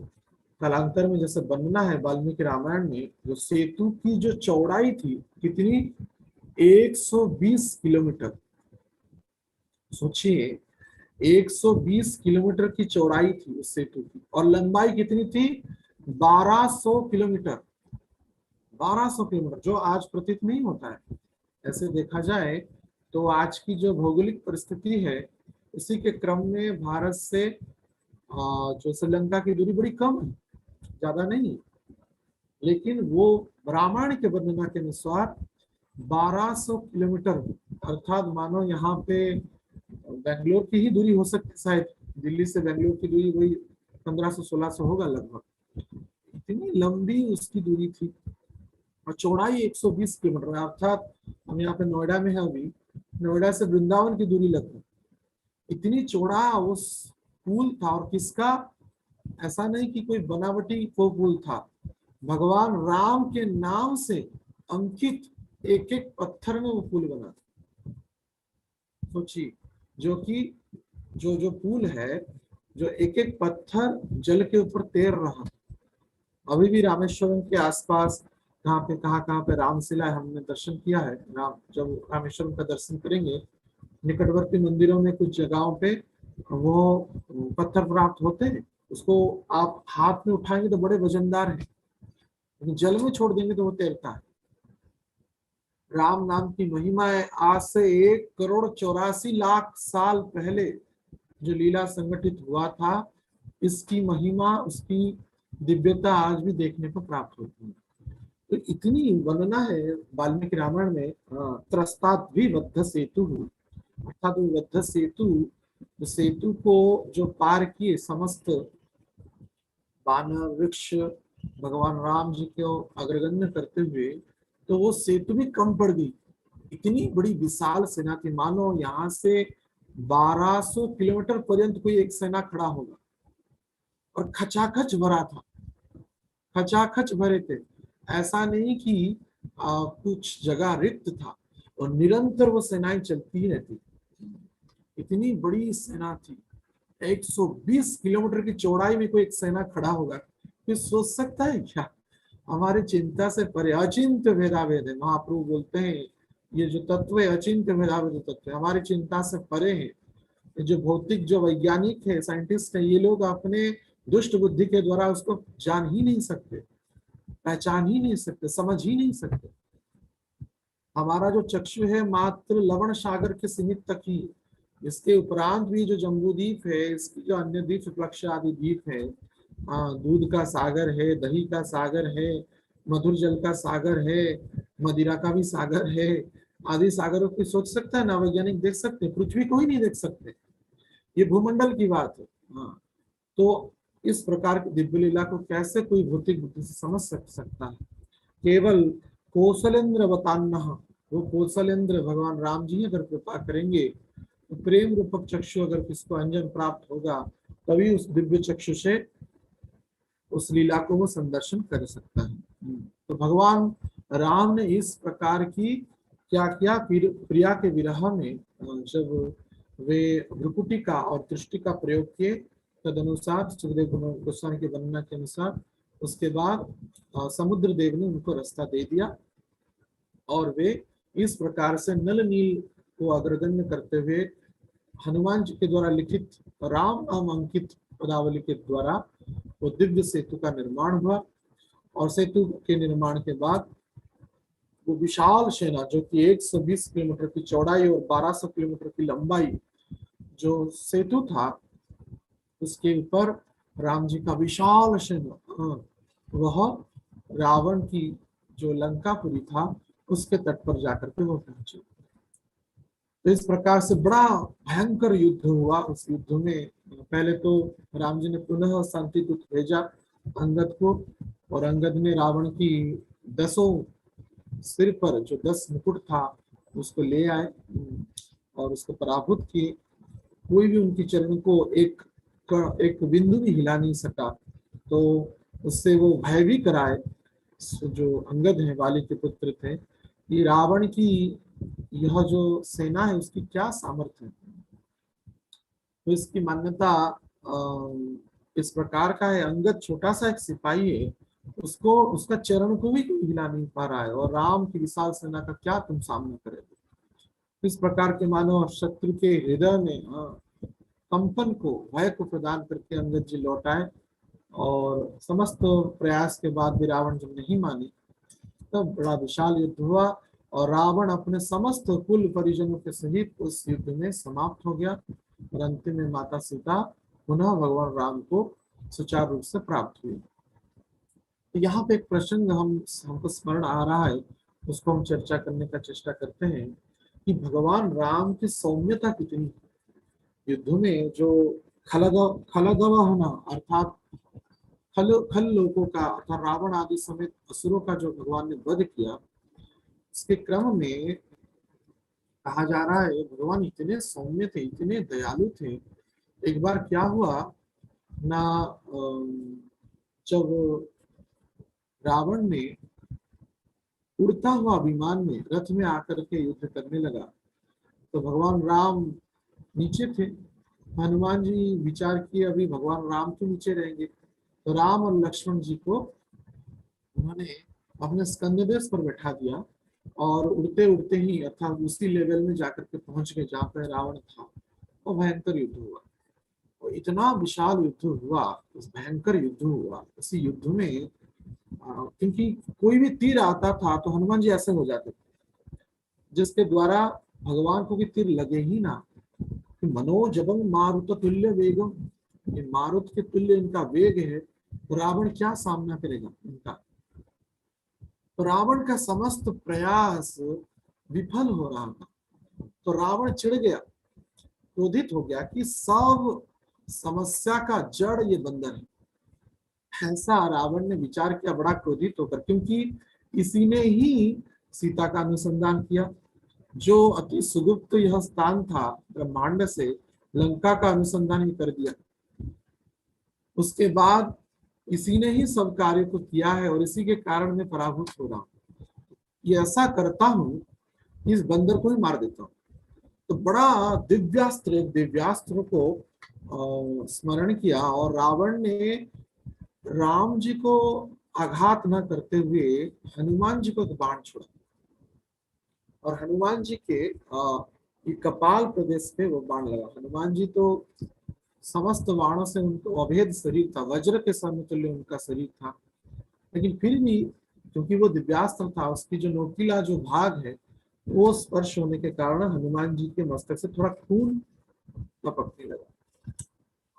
कालांतर में जैसे वर्णना है वाल्मीकि रामायण में, जो सेतु की जो चौड़ाई थी कितनी, 120 किलोमीटर। सोचिए, 120 किलोमीटर की चौड़ाई थी उस सेतु की, और लंबाई कितनी थी, 1200 किलोमीटर। 1200 किलोमीटर, जो आज प्रतीत नहीं होता है। ऐसे देखा जाए तो आज की जो भौगोलिक परिस्थिति है, इसी के क्रम में भारत से जो श्रीलंका की दूरी बड़ी कम है, ज्यादा नहीं, लेकिन वो रामायण के वर्णना के अनुसार 1200 किलोमीटर, अर्थात मानो यहाँ पे बेंगलोर की ही दूरी हो सकती, शायद दिल्ली से बेंगलोर की दूरी वही 1500-1600 होगा लगभग। इतनी लंबी उसकी दूरी थी और चौड़ाई 120 किलोमीटर, अर्थात हम यहाँ पे नोएडा में है, अभी नोएडा से वृंदावन की दूरी लगभग इतनी चौड़ा उस पुल था। और किसका? ऐसा नहीं कि कोई बनावटी वो पुल था, भगवान राम के नाम से अंकित एक एक पत्थर में वो पुल बना था। सोचिए, जो कि जो पुल है, जो एक एक पत्थर जल के ऊपर तैर रहा। अभी भी रामेश्वरम के आसपास कहाँ पे रामशिला हमने दर्शन किया है। जब रामेश्वरम का दर्शन करेंगे, निकटवर्ती मंदिरों में कुछ जगहों पे वो पत्थर प्राप्त होते हैं, उसको आप हाथ में उठाएंगे तो बड़े वजनदार हैं, लेकिन जल में छोड़ देंगे तो वो तैरता है। राम नाम की महिमा है। आज से 1,84,00,000 साल पहले जो लीला संगठित हुआ था, इसकी महिमा, उसकी दिव्यता आज भी देखने को प्राप्त होती है। तो इतनी वर्णना है वाल्मीकि रामायण में। त्रस्ताद्विबद्ध सेतु, अर्थात वो बद्ध सेतु, सेतु को जो पार किए समस्त वानर वृक्ष भगवान राम जी को अग्रगण्य करते हुए, तो वो सेतु भी कम पड़ गई। इतनी बड़ी विशाल सेना थी, मानो यहाँ से 1200 किलोमीटर पर्यंत कोई एक सेना खड़ा होगा, और खचाखच भरा था, खचाखच भरे थे। ऐसा नहीं कि कुछ जगह रिक्त था, और निरंतर वो सेनाएं चलती ही रहती। इतनी बड़ी सेना थी, 120 किलोमीटर की चौड़ाई में कोई एक सेना खड़ा होगा, कोई सोच सकता है क्या? हमारी चिंता से परे, अचिंत्य भेदाभेद है। महाप्रभु बोलते हैं ये जो तत्व है अचिंत्य भेदाभेद तत्व है, हमारी चिंता से परे है। जो भौतिक, जो वैज्ञानिक है, साइंटिस्ट है, ये लोग अपने दुष्ट बुद्धि के द्वारा उसको जान ही नहीं सकते, पहचान ही नहीं सकते, समझ ही नहीं सकते। हमारा जो चक्षु है मात्र लवण सागर के सीमित तक ही, इसके उपरांत भी जो जम्बूद्वीप है, इसकी जो अन्य द्वीप प्लक्ष आदि द्वीप है, दूध का सागर है, दही का सागर है, मधुर जल का सागर है, मदिरा का भी सागर है, आदि सागरों की सोच सकता है ना वैज्ञानिक? देख सकते, पृथ्वी को ही नहीं देख सकते, ये भूमंडल की बात है। हाँ, तो इस प्रकार की दिव्य लीला को कैसे कोई भौतिक बुद्धि से समझ सकता है? केवल कौशलेंद्र बतान्ना, वो कौशलेंद्र भगवान राम जी अगर कृपा करेंगे, तो प्रेम रूपक चक्षु अगर किसको अंजन प्राप्त होगा, तभी उस दिव्य चक्षु से उस लीला को वो संदर्शन कर सकता है। तो भगवान राम ने इस प्रकार की क्या किया, प्रिया के विरह में जब वे भ्रुकुटी का और दृष्टि का प्रयोग किए, तदनुसार सुखदेव गोस्वामी की वर्णना के अनुसार उसके बाद समुद्र देव ने उनको रास्ता दे दिया, और वे इस प्रकार से नल नील को अग्रगण्य करते हुए हनुमान जी के द्वारा लिखित राम नाम अंकित पदावली के द्वारा वो दिव्य सेतु का निर्माण हुआ। और सेतु के निर्माण के बाद वो विशाल सेना, जो कि 120 किलोमीटर की चौड़ाई और 1200 किलोमीटर की लंबाई जो सेतु था, उसके ऊपर राम जी का विशाल सेना, वह रावण की जो लंकापुरी था उसके तट पर जाकर के वो पहुंचे। तो इस प्रकार से बड़ा भयंकर युद्ध हुआ। उस युद्ध में पहले तो राम जी ने पुनः शांति दूत भेजा अंगद को, और अंगद ने रावण की 10 सिर पर जो 10 मुकुट था उसको ले आए और उसको पराभूत किए। कोई भी उनकी चरण को एक बिंदु भी हिला नहीं सका। तो उससे वो भय भी कराए, जो अंगद है वाली के पुत्र थे, कि रावण की यह जो सेना है उसकी क्या सामर्थ्य है। तो इसकी मान्यता इस प्रकार का है, अंगद छोटा सा एक सिपाही है, उसको उसका चरण को भी कोई हिला नहीं पा रहा है, और राम की विशाल सेना का क्या तुम सामना करोगे। इस प्रकार के मानो शत्रु के हृदय में कंपन को, भय को प्रदान करके अंगद जी लौट आए। और समस्त प्रयास के बाद भी रावण जब नहीं माने, तब बड़ा विशाल युद्ध हुआ, और रावण अपने समस्त कुल परिजनों के सहित उस युद्ध में समाप्त हो गया, और अंतिम में माता सीता पुनः भगवान राम को सुचारू रूप से प्राप्त हुई। तो यहाँ पे एक प्रसंग हमको स्मरण आ रहा है, उसको हम चर्चा करने का चेष्टा करते हैं कि भगवान राम की सौम्यता कितनी। युद्ध में जो खलगवहना अर्थात खल लोगों का अर्थात रावण आदि समेत असुरों का जो भगवान ने वध किया, इसके क्रम में कहा जा रहा है भगवान इतने सौम्य थे, इतने दयालु थे। एक बार क्या हुआ ना, जब रावण ने उड़ता हुआ विमान में रथ में आकर के युद्ध करने लगा, तो भगवान राम नीचे थे। हनुमान जी विचार किए अभी भगवान राम क्यों नीचे रहेंगे, तो राम और लक्ष्मण जी को उन्होंने अपने स्कंददेश पर बैठा दिया, और उड़ते उड़ते ही अर्थात उसी लेवल में जाकर के पहुंच गए जहाँ पर रावण था। और भयंकर युद्ध हुआ, और इतना विशाल युद्ध हुआ, उस भयंकर युद्ध हुआ। उसी युद्ध में क्योंकि कोई भी तीर आता था तो हनुमान जी ऐसे हो जाते थे, जिसके द्वारा भगवान को भी तीर लगे ही ना, कि मनोजवं मारुत तुल्य वेगम, ये मारुत के तुल्य इनका वेग है, तो रावण क्या सामना करेगा इनका। तो रावण का समस्त प्रयास विफल हो रहा था। तो रावण चिढ़ गया, क्रोधित हो गया कि सब समस्या का जड़ ये बंदर है। ऐसा रावण ने विचार किया बड़ा क्रोधित होकर, क्योंकि इसी ने ही सीता का अनुसंधान किया। जो अति सुगुप्त यह स्थान था ब्रह्मांड से, लंका का अनुसंधान ही कर दिया। उसके बाद इसी ने ही सब कार्य को किया है और इसी के कारण मैं पराभूत हो रहा हूँ। ये ऐसा करता हूँ, इस बंदर को ही मार देता हूँ। तो बड़ा दिव्यास्त्र को स्मरण किया और रावण ने राम जी को आघात न करते हुए हनुमान जी को एक बाण छोड़ा और हनुमान जी के कपाल प्रदेश पे वो बाण लगा। हनुमान जी तो समस्त बाणों से उनको अभेद शरीर था, वज्र के समतुल्य उनका शरीर था, लेकिन फिर भी क्योंकि वो दिव्यास्त्र था, उसकी जो नोकीला जो भाग है वो स्पर्श होने के कारण हनुमान जी के मस्तक से थोड़ा खून टपकने लगा।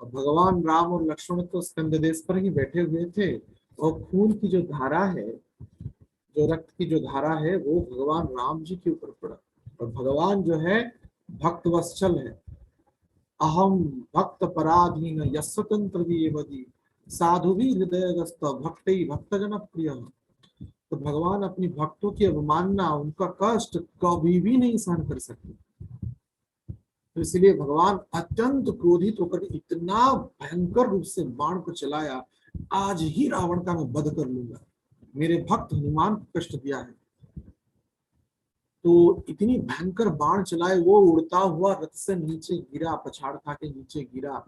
और भगवान राम और लक्ष्मण तो स्कंद देश पर ही बैठे हुए थे और खून की जो धारा है, जो रक्त की जो धारा है, वो भगवान राम जी के ऊपर पड़ा। और भगवान जो है भक्त वत्सल है। अहम भक्त पराधीन यस्वतंत्र साधु भी हृदयगस्त भक्त भक्तजन प्रिय। तो भगवान अपनी भक्तों की अवमानना, उनका कष्ट कभी भी नहीं सहन कर सकते। तो इसलिए भगवान अत्यंत क्रोधित होकर इतना भयंकर रूप से बाण को चलाया, आज ही रावण का मैं वध कर लूंगा, मेरे भक्त हनुमान को कष्ट दिया है। तो इतनी भयंकर बाण चलाए, वो उड़ता हुआ रथ से नीचे गिरा, पछाड़ खा के नीचे गिरा।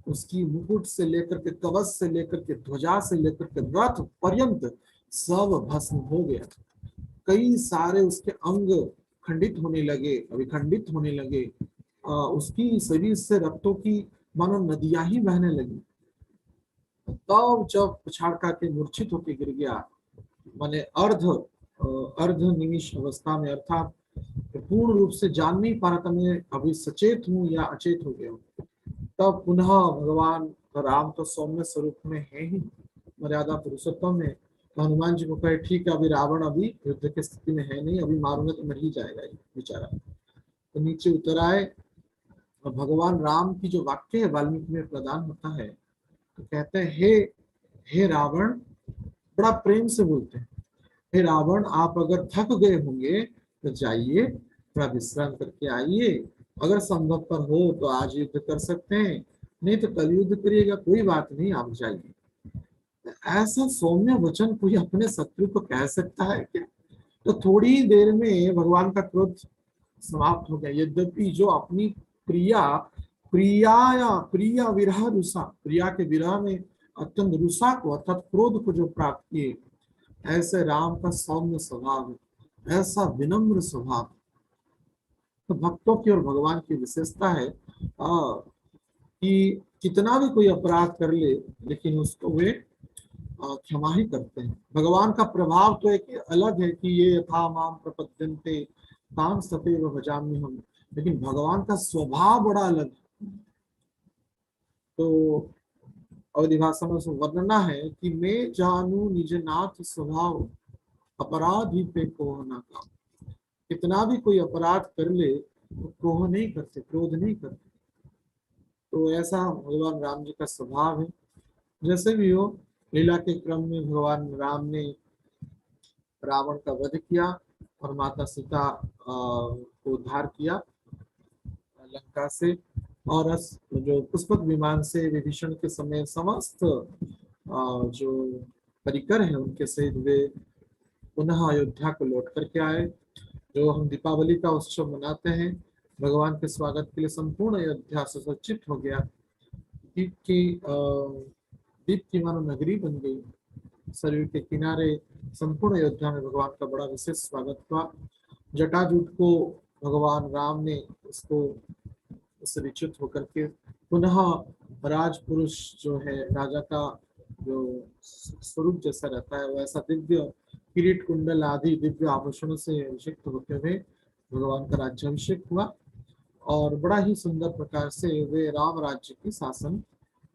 उसकी मुकुट से लेकर के, कवच से लेकर के, ध्वजा से लेकर के रथ पर्यंत सब भस्म हो गया। कई सारे उसके अंग खंडित होने लगे, अभिखंडित होने लगे। उसकी शरीर से रक्तों की मानो नदियां ही बहने लगी। तब जब पछाड़ खा के मूर्छित होकर गिर गया, माने अर्ध निमिष अवस्था में, अर्थात पूर्ण रूप से जान नहीं पा रहा था मैं अभी सचेत हूँ या अचेत हो गया हूँ, तब पुनः भगवान राम तो सौम्य स्वरूप में है ही, मर्यादा पुरुषोत्तम में। तो हनुमान जी को कहे ठीक है, अभी रावण अभी युद्ध की स्थिति में है नहीं, अभी मारूंगा तो मर ही जाएगा ये बेचारा। तो नीचे उतर आए और भगवान राम की जो वाक्य है वाल्मीकि में प्रदान होता है, तो कहते हैं हे रावण, बड़ा प्रेम से बोलते हैं, हे रावण, आप अगर थक गए होंगे तो जाइए, थोड़ा विश्राम करके आइए। अगर संभव पर हो तो आज युद्ध कर सकते हैं, नहीं तो कल युद्ध करिएगा, कोई बात नहीं, आप जाइए। ऐसा सौम्य वचन कोई अपने शत्रु को कह सकता है क्या? तो थोड़ी देर में भगवान का क्रोध समाप्त हो गया। यद्यपि जो अपनी प्रिया विरह रुषा, प्रिया के विरह में अत्यंत रुषा को अर्थात क्रोध को जो प्राप्त किए, ऐसे राम का सौम्य स्वभाव है, ऐसा विनम्र स्वभाव। तो भक्तों की और भगवान की विशेषता है कि कितना भी कोई अपराध कर ले, लेकिन उसको वे क्षमा ही करते हैं। भगवान का प्रभाव तो एक अलग है कि ये यथा माम प्रपद्यन्ते तां सतैव भजामि हम, लेकिन भगवान का स्वभाव बड़ा अलग है। तो अवधि भाषा में वर्णना है कि मैं जानू निज नाथ स्वभाव, अपराधी पे कोह ना का। कितना भी कोई अपराध कर ले तो क्रोध नहीं करते, क्रोध नहीं करते। तो ऐसा भगवान राम जी का स्वभाव है। जैसे भी हो, लीला के क्रम में भगवान राम ने रावण का वध किया और माता सीता को उद्धार किया लंका से, और जो पुष्पक विमान से विभीषण के समय समस्त जो परिकर है उनके सहित वे पुनः अयोध्या को लौट करके आए। जो हम दीपावली का उत्सव मनाते हैं, भगवान के स्वागत के लिए संपूर्ण अयोध्या सुसज्जित हो गया। दीप की मानो नगरी बन गई। सरयू के किनारे संपूर्ण अयोध्या में भगवान का बड़ा विशेष स्वागत हुआ। जटाजूट को भगवान राम ने उसको उससे विच्युत होकर के पुनः राजपुरुष जो है, राजा का जो स्वरूप जैसा रहता है, वैसा दिव्य किरीट कुंडल आदि दिव्य आभूषणों से अभिषिक्त होते हुए भगवान का राज्याभिषेक हुआ। और बड़ा ही सुंदर प्रकार से वे राम राज्य की शासन,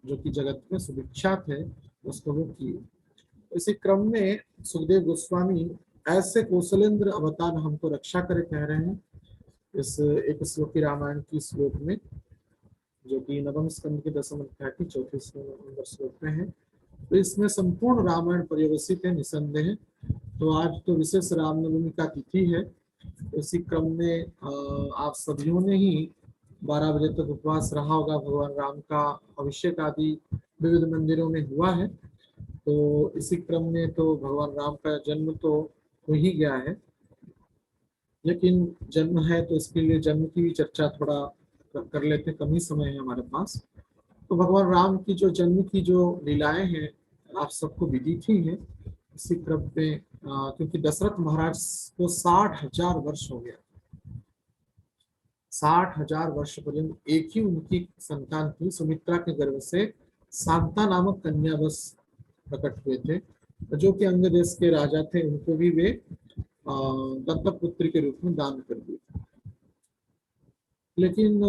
जो कि जगत में सुविख्यात है, उसको वो किए। इसी क्रम में सुखदेव गोस्वामी ऐसे कौशलेंद्र अवतार हमको रक्षा करे कह रहे हैं इस एक श्लोकी रामायण की श्लोक में, जो कि नवम स्कंद के 10वें अध्याय की 34वें नंबर श्लोक में है। तो इसमें संपूर्ण रामायण पर्यवसित है निसंदेह। तो आज तो विशेष रामनवमी का तिथि है। इसी क्रम में आप सभियों ने ही 12 बजे तक उपवास रहा होगा। भगवान राम का अभिषेक आदि विविध मंदिरों में हुआ है। तो इसी क्रम में तो भगवान राम का जन्म तो हो ही गया है, लेकिन जन्म है तो इसके लिए जन्म की भी चर्चा थोड़ा कर लेते, कम ही समय है हमारे पास। तो भगवान राम की जो जन्म की जो लीलाएं हैं आप सबको विदित ही है। इसी क्रम में क्योंकि दशरथ महाराज को 60,000 वर्ष हो गया, 60,000 वर्ष पर्यंत एक ही उनकी संतान थी। सुमित्रा के गर्भ से शांता नामक कन्या बस प्रकट हुए थे, जो कि अंग देश के राजा थे। उनको भी वे दत्तक पुत्र के रूप में दान कर दिए। लेकिन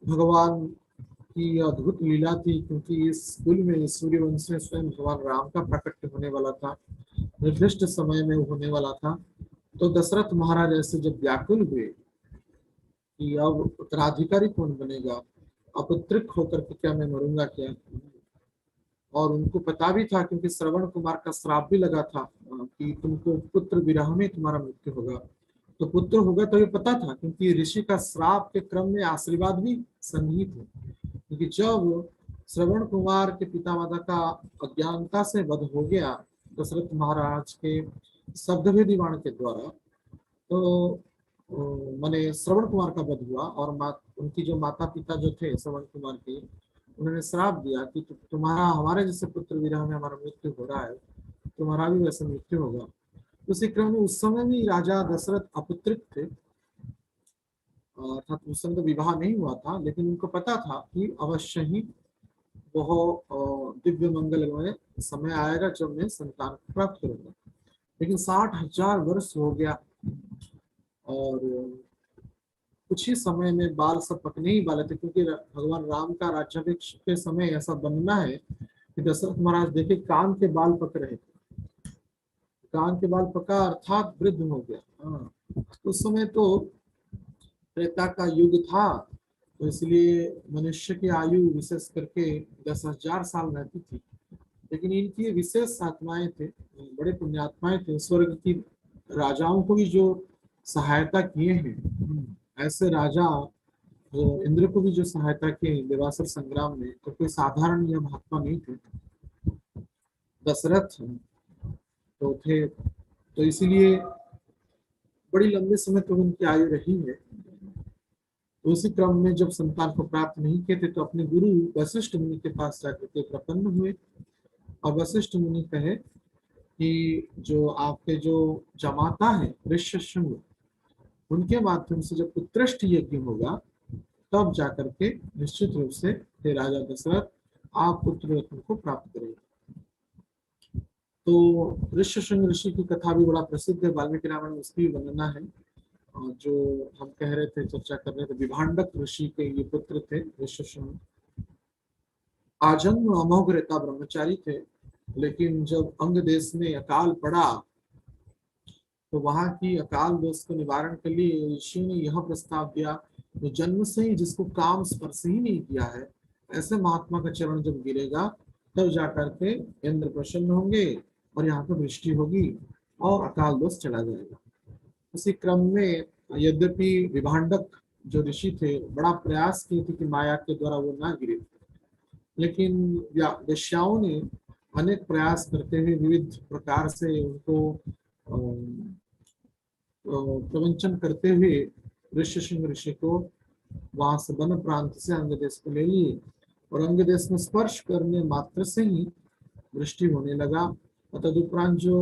भगवान की अद्भुत लीला थी, क्योंकि इस कुल में सूर्यवंश में स्वयं भगवान राम का प्रकट होने वाला था, निर्दिष्ट समय में होने वाला था। तो दशरथ महाराज ऐसे जब व्याकुल हुए कि अब उत्तराधिकारी कौन बनेगा, अपत्रिक होकर के क्या मैं मरूंगा क्या। और उनको पता भी था, क्योंकि श्रवण कुमार का श्राप भी लगा था कि तुमको पुत्र विरह में तुम्हारा मृत्यु होगा। तो पुत्र होगा तो ये पता था, क्योंकि ऋषि का श्राप के क्रम में आशीर्वाद भी सन्निहित है। क्योंकि जब श्रवण कुमार के पिता माता का अज्ञानता से वध हो गया दशरथ महाराज के शब्दभेदी बाण के द्वारा, तो माने श्रवण कुमार का वध हुआ। और उनकी जो माता पिता जो थे श्रवण कुमार के, उन्होंने श्राप दिया कि तुम्हारा हमारे जैसे पुत्र विरह में हमारा मृत्यु हो रहा है, तुम्हारा भी वैसे मृत्यु होगा। उसी क्रम में उस समय भी राजा दशरथ अपत्रित थे, अर्थात उस समय तो विवाह नहीं हुआ था, लेकिन उनको पता था कि अवश्य ही वह दिव्य मंगलमय समय आएगा जब मैं संतान को प्राप्त करूंगा। लेकिन 60,000 वर्ष हो गया और कुछ ही समय में बाल सब पकने ही वाले थे, क्योंकि भगवान राम का राज्याभिषेक के समय ऐसा बनना है कि दशरथ महाराज देखे कान के बाल पक रहे थे। कान के बाल पका अर्थात वृद्ध हो गया। उस समय तो त्रेता का युग था, तो इसलिए मनुष्य की आयु विशेष करके 10,000 साल रहती थी। लेकिन इनकी विशेष आत्माएं थे, बड़े पुण्यात्माएं थे, स्वर्ग की राजाओं को भी जो सहायता किए हैं। ऐसे राजा जो इंद्र को भी जो सहायता किए देवासुर संग्राम में, तो कोई साधारण यह महात्मा नहीं थे, दशरथ तो थे। तो इसीलिए बड़ी लंबे समय तक उनकी आयु रही है। तो उसी क्रम में जब संतान को प्राप्त नहीं किए थे, तो अपने गुरु वशिष्ठ मुनि के पास जाकर के प्रपन्न हुए। और वशिष्ठ मुनि कहे कि जो आपके जो जमाता है ऋष्यशृंग, उनके माध्यम से जब उत्कृष्ट यज्ञ होगा तब जाकर के निश्चित रूप से हे राजा दशरथ आप पुत्र रत्न को प्राप्त करेंगे। तो ऋष्यशृंग ऋषि की कथा भी बड़ा प्रसिद्ध है, वाल्मीकि रामायण में उसकी वर्णना है। जो हम कह रहे थे, चर्चा कर रहे थे, विभांडक ऋषि के ये पुत्र थे ऋष्यशृंग। आजन्म अमोघ रेता ब्रह्मचारी थे, लेकिन जब अंग देश में अकाल पड़ा तो वहां की अकाल दोष को निवारण के लिए ऋषि ने यह प्रस्ताव दिया, तो जन्म से ही जिसको काम स्पर्श ही नहीं किया है, ऐसे महात्मा का चरण जब गिरेगा तब जाकर के इंद्र प्रसन्न होंगे और यहाँ पर वृष्टि होगी और अकाल दोष चला जाएगा। उसी क्रम में यद्यपि विभांडक जो ऋषि थे बड़ा प्रयास किए थे कि माया के द्वारा वो ना गिरे, लेकिन वेश्याओं ने अनेक प्रयास करते हुए विविध प्रकार से उनको प्रवंचन करते हुए ऋष्यशृंग ऋषि को वहां से वन प्रांत से अंग देश को ले लिए। और अंग देश में स्पर्श करने मात्र से ही वृष्टि होने लगा। और तदुपरांत जो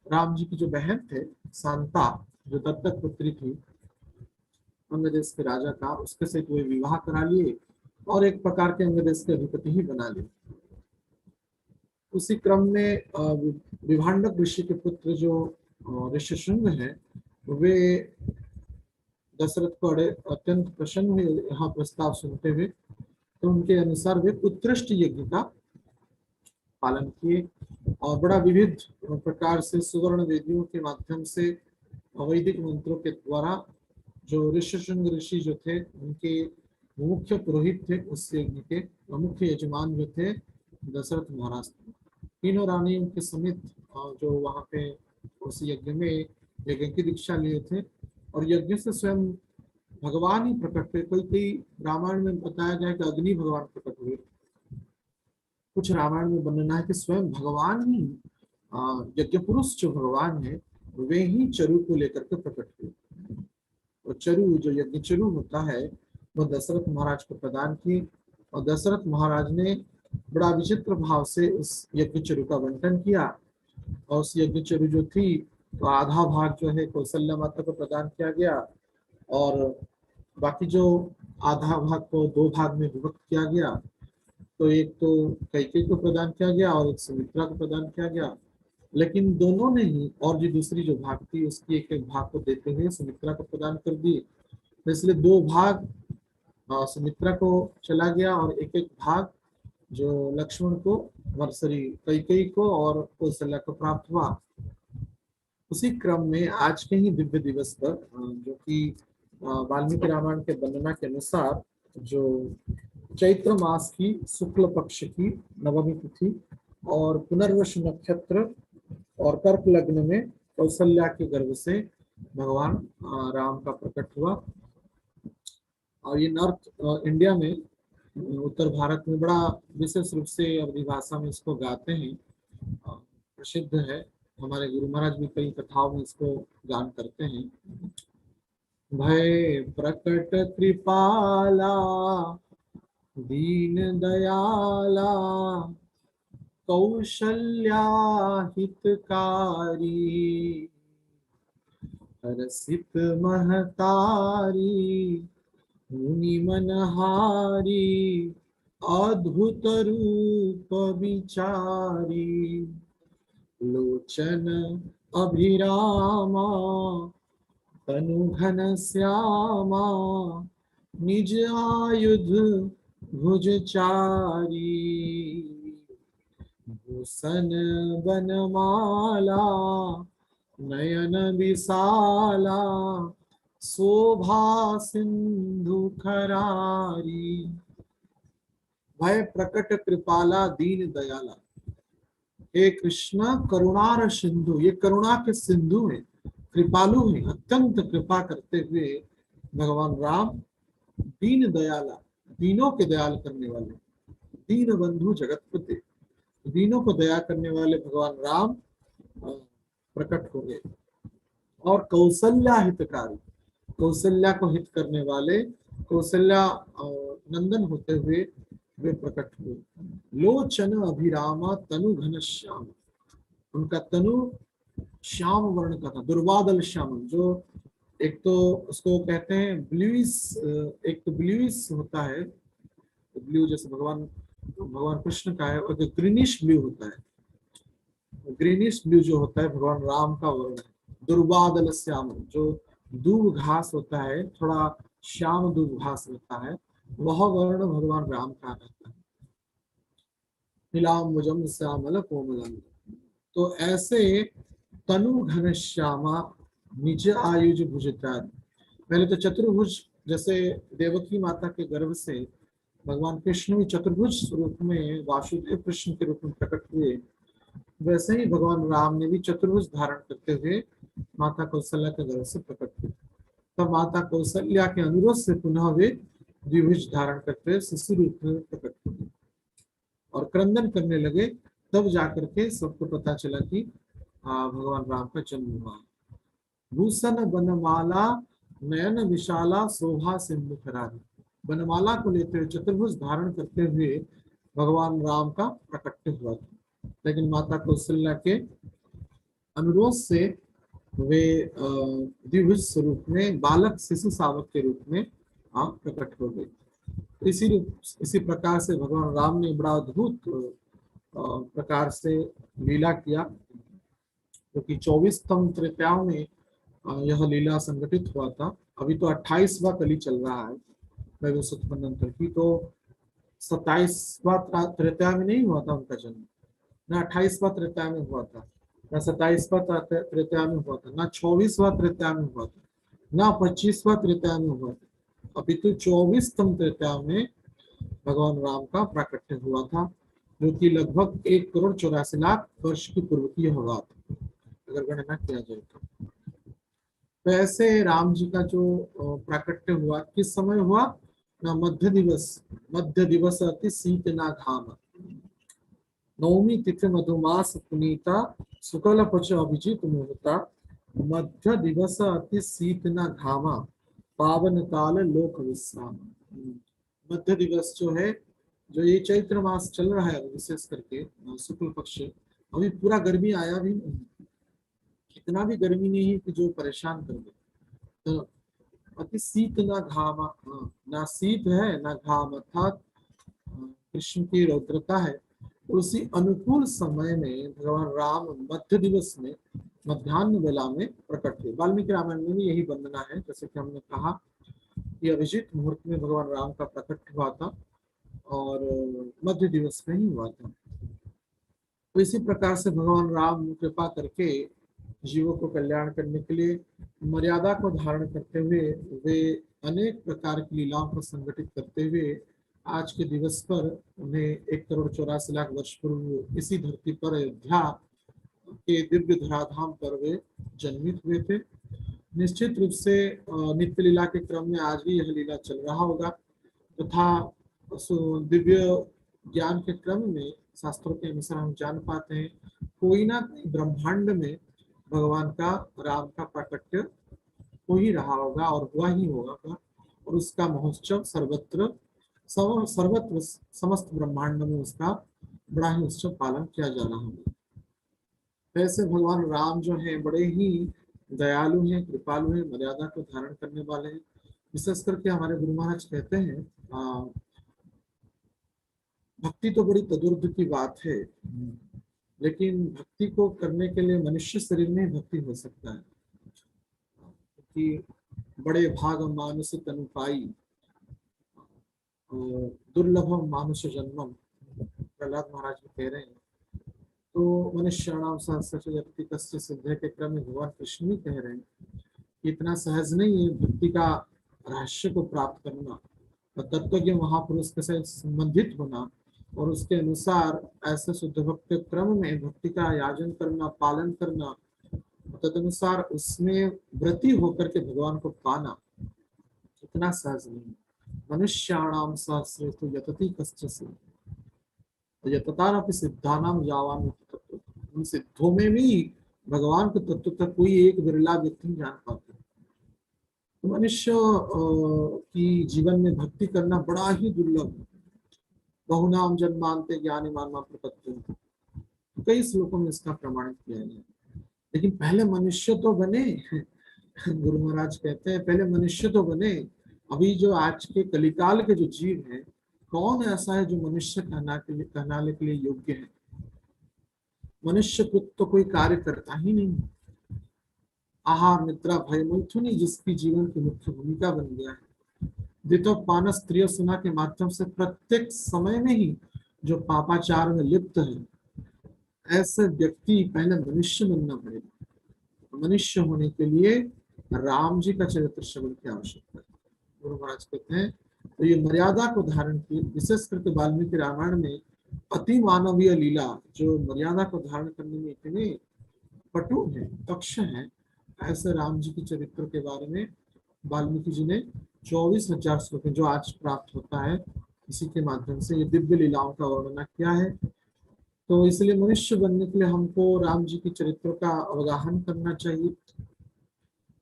राम जी की जो बहन थे शांता, जो दत्तक पुत्री थी अंग देश के राजा का, उसके से वे विवाह करा लिए और एक प्रकार के अंग देश के अधिपति ही बना लिए। उसी क्रम में विभांडक ऋषि के पुत्र जो ऋष्यशृंग है, वे दशरथ को अत्यंत प्रसन्न हुए यहाँ प्रस्ताव सुनते हुए, तो उनके अनुसार वे उत्कृष्ट यज्ञ का पालन किए और बड़ा विविध प्रकार से सुवर्ण वेदियों के माध्यम से वैदिक मंत्रों के द्वारा जो ऋषिशृंग ऋषि जो थे उनके मुख्य पुरोहित थे, उस यज्ञ के मुख्य यजमान जो थे दशरथ महाराज थे। तीनों रानियों के समेत जो वहाँ पे उस यज्ञ में यज्ञ की दीक्षा लिए थे और यज्ञ से स्वयं भगवान ही प्रकट हुए। कोई रामायण में बताया गया कि अग्नि भगवान प्रकट हुए, कुछ रामायण में वर्णना है कि स्वयं भगवान ही यज्ञ पुरुष जो भगवान है वे ही चरु को लेकर के प्रकट हुए। और चरु जो यज्ञ चरु होता है वो दशरथ महाराज को प्रदान किए और दशरथ महाराज ने बड़ा विचित्र भाव से उस यज्ञ चरु का बंटन किया और उस यज्ञ चरु जो थी तो आधा भाग जो है कौशल्या माता को प्रदान किया गया और बाकी जो आधा भाग को दो भाग में विभक्त किया गया। तो एक तो कैकेयी को प्रदान किया गया और एक सुमित्रा को प्रदान किया गया, लेकिन दोनों ने ही और जो दूसरी जो भाग थी उसकी एक एक भाग को देते हुए सुमित्रा को प्रदान कर दी। तो इसलिए दो भाग सुमित्रा को चला गया और एक एक भाग जो लक्ष्मण को वर्षरी कैकेयी को और कौशल्या को प्राप्त हुआ। उसी क्रम में आज के ही दिव्य दिवस पर जो कि वाल्मीकि रामायण के वर्णना के अनुसार जो चैत्र मास की शुक्ल पक्ष की नवमी तिथि और पुनर्वसु नक्षत्र और कर्क लग्न में कौशल्या के गर्भ से भगवान राम का प्रकट हुआ। और ये नॉर्थ इंडिया में उत्तर भारत में बड़ा विशेष रूप से अवधी भाषा में इसको गाते हैं, प्रसिद्ध है। हमारे गुरु महाराज भी कई कथाओं में इसको गान करते हैं। भय प्रकट कृपाला दीन दयाला कौशल्या हितकारी हरसित महतारी मुनि मनहारी अद्भुत रूप विचारी लोचन अभिरामा तनु घन श्यामा निज आयुध भुजचारी भूषण बनमाला नयन विशाला शोभा सिंधु खरारी भय प्रकट कृपाला दीन दयाला। हे कृष्ण करुणार सिंधु, ये करुणा के सिंधु हैं, कृपालु हैं, अत्यंत कृपा करते हुए भगवान राम दीन दयाला, दीनों के दयाल करने वाले, दीन बंधु जगतपति, दीनों को दया करने वाले भगवान राम प्रकट हो गए। और कौशल्या हितकारी, कौशल्या को हित करने वाले, कौशल्या नंदन होते हुए वे प्रकट हुए। लोचन अभिरामा तनु घन श्याम, उनका तनु श्याम वर्ण का था, दुर्वादल श्याम, जो एक तो उसको कहते हैं ब्लूइश, एक तो ब्लूइश होता है, ब्लू जैसे भगवान कृष्ण का है, और जो ग्रीनिश ब्लू होता है, ग्रीनिश ब्लू जो होता है भगवान राम का वर्ण है। दुर्वादल श्याम, जो दूब घास होता है, थोड़ा श्याम दूब घास रहता है, वह वर्ण भगवान राम का रहता है। नीलाम्बुजम श्यामल कोमलम, तो ऐसे तनु घन श्यामा निज आयुज भुजचारी। पहले तो चतुर्भुज, जैसे देवकी माता के गर्भ से भगवान कृष्ण भी चतुर्भुज रूप में वासुदेव कृष्ण के रूप में प्रकट हुए, वैसे ही भगवान राम ने भी चतुर्भुज धारण करते हुए माता कौशल्या के गर्भ से प्रकट हुए। तब माता कौशल्या के अनुरोध से पुनः वे द्विभुज धारण करते हुए शिशु रूप में प्रकट हुए और क्रंदन करने लगे। तब जाकर के सबको पता चला कि भगवान राम का जन्म हुआ। भूषण बनमाला नयन विशाला शोभा सिंधु खरारी, बनमाला को लेते हुए चतुर्भुज धारण करते हुए भगवान राम का प्रकट हुआ था, लेकिन माता कौशल्या के अनुरोध से वे द्विभुज स्वरूप में बालक शिशु शावक के रूप में प्रकट हो गए। इसी प्रकार से भगवान राम ने बड़ा अद्भुत प्रकार से लीला किया, क्योंकि 24 तम त्रेताओं में यह लीला संगठित हुआ था। अभी तो 28वां कली चल रहा है वैवस्वत की, तो 27वां त्रेता में नहीं हुआ था उनका जन्म, ना 28वां त्रेता में हुआ था, ना 27वां त्रेता में हुआ था, ना 24वां त्रेता में हुआ था, ना 25वां त्रेता में हुआ था। अभी तो 24तम त्रेता में भगवान राम का प्राकट्य हुआ था, जो कि लगभग 1,84,00,000 वर्ष की पूर्व की यह बात है, अगर गणना किया जाए तो। ऐसे राम जी का जो प्राकट्य हुआ किस समय हुआ ना, मध्य दिवस अति शीत ना घाम, नवमी तिथि मधुमास पुनीता, शुक्ल पक्ष अभिजीत मुहूर्ता, मध्य दिवस अति शीत न घामा, पावन काल लोक विश्राम। मध्य दिवस जो है, जो ये चैत्र मास चल रहा है विशेष करके शुक्ल पक्ष, अभी पूरा गर्मी आया भी नहीं, इतना भी गर्मी नहीं है कि जो परेशान कर दे। तो अति शीत न घामा, ना शीत है ना घाम, अर्थात कृष्ण की रौद्रता है। उसी अनुकूल समय में भगवान राम मध्य दिवस में मध्याह्न वेला में प्रकट हुए। वाल्मीकि रामायण में भी यही वर्णना है, जैसे कि हमने कहा कि अभिजीत मुहूर्त में भगवान राम का प्रकट हुआ था और मध्य दिवस में ही हुआ था। तो इसी प्रकार से भगवान राम कृपा करके जीवों को कल्याण करने के लिए मर्यादा को धारण करते हुए वे अनेक प्रकार की लीलाओं को संगठित करते हुए आज के दिवस पर उन्हें 1,84,00,000 वर्ष पूर्व इसी धरती पर अयोध्या के दिव्य धराधाम पर वे जन्मित हुए थे। निश्चित रूप से नित्य लीला के क्रम में आज भी यह लीला चल रहा होगा, तथा दिव्य ज्ञान के क्रम में शास्त्रों के अनुसार हम जान पाते हैं कोई ना कोई ब्रह्मांड में भगवान का राम का प्राकट्य हो ही रहा होगा और हुआ ही होगा, और उसका महोत्सव सर्वत्र समस्त ब्रह्मांड में उसका बड़ा ही उत्सव पालन किया जा रहा है। ऐसे भगवान राम जो है बड़े ही दयालु हैं, कृपालु हैं, मर्यादा को धारण करने वाले हैं। विशेष करके हमारे गुरु महाराज कहते हैं भक्ति तो बड़ी तदुर्ध की बात है, लेकिन भक्ति को करने के लिए मनुष्य शरीर में भक्ति हो सकता है, क्योंकि बड़े भाग मानुष तनु पाई, दुर्लभम मानुष जन्मम, प्रहलाद महाराज भी कह रहे हैं। तो मनुष्याणाम सहस्रशति कस्य सिद्धे के क्रम में भगवान कृष्ण भी कह रहे हैं कि इतना सहज नहीं है भक्ति का रहस्य को प्राप्त करना और तत्वज्ञ महापुरुष के साथ संबंधित होना और उसके अनुसार ऐसे शुद्ध भक्ति क्रम में भक्ति का याजन करना, पालन करना, तदनुसार उसमें व्रती होकर के भगवान को पाना इतना सहज नहीं। मनुष्याणाम सहस्रेषु यतति कश्चित् यततारपि सिद्धानाम यावान तत्व, उन सिद्धों में भी भगवान के तत्व तक कोई एक विरला व्यक्ति जान पाता है। तो मनुष्य की जीवन में भक्ति करना बड़ा ही दुर्लभ है। बहुनाम जन्मांते ज्ञानी मानमा प्रपत्ति, कई श्लोकों में इसका प्रमाणित किया गया। लेकिन पहले मनुष्य तो बने, गुरु महाराज कहते हैं पहले मनुष्य तो बने। अभी जो आज के कलिकाल के जो जीव हैं, कौन ऐसा है जो मनुष्य कहनाने के लिए योग्य है? मनुष्य तो कोई कार्य करता ही नहीं। आहार निद्रा भय मैथुनी जिसकी जीवन की मुख्य भूमिका बन गया है। द्वितो पानस स्त्रिय सुना के माध्यम से प्रत्येक समय में ही जो पापाचार में लिप्त है, ऐसे व्यक्ति पहले मनुष्य बनना पड़ेगा। मनुष्य होने के लिए राम जी का चरित्र श्रवण की आवश्यकता है। गुरु महाराज कहते हैं तो ये मर्यादा को धारण की, विशेष करके वाल्मीकि रामायण में अति मानवीय लीला जो मर्यादा को धारण करने में इतने पटु है, दक्ष है, ऐसे राम जी के चरित्र के बारे में वाल्मीकि जी ने 24,000 श्लोक जो आज प्राप्त होता है इसी के माध्यम से ये दिव्य लीलाओं का वर्णना किया है। तो इसलिए मनुष्य बनने के लिए हमको राम जी के चरित्र का अवगाहन करना चाहिए,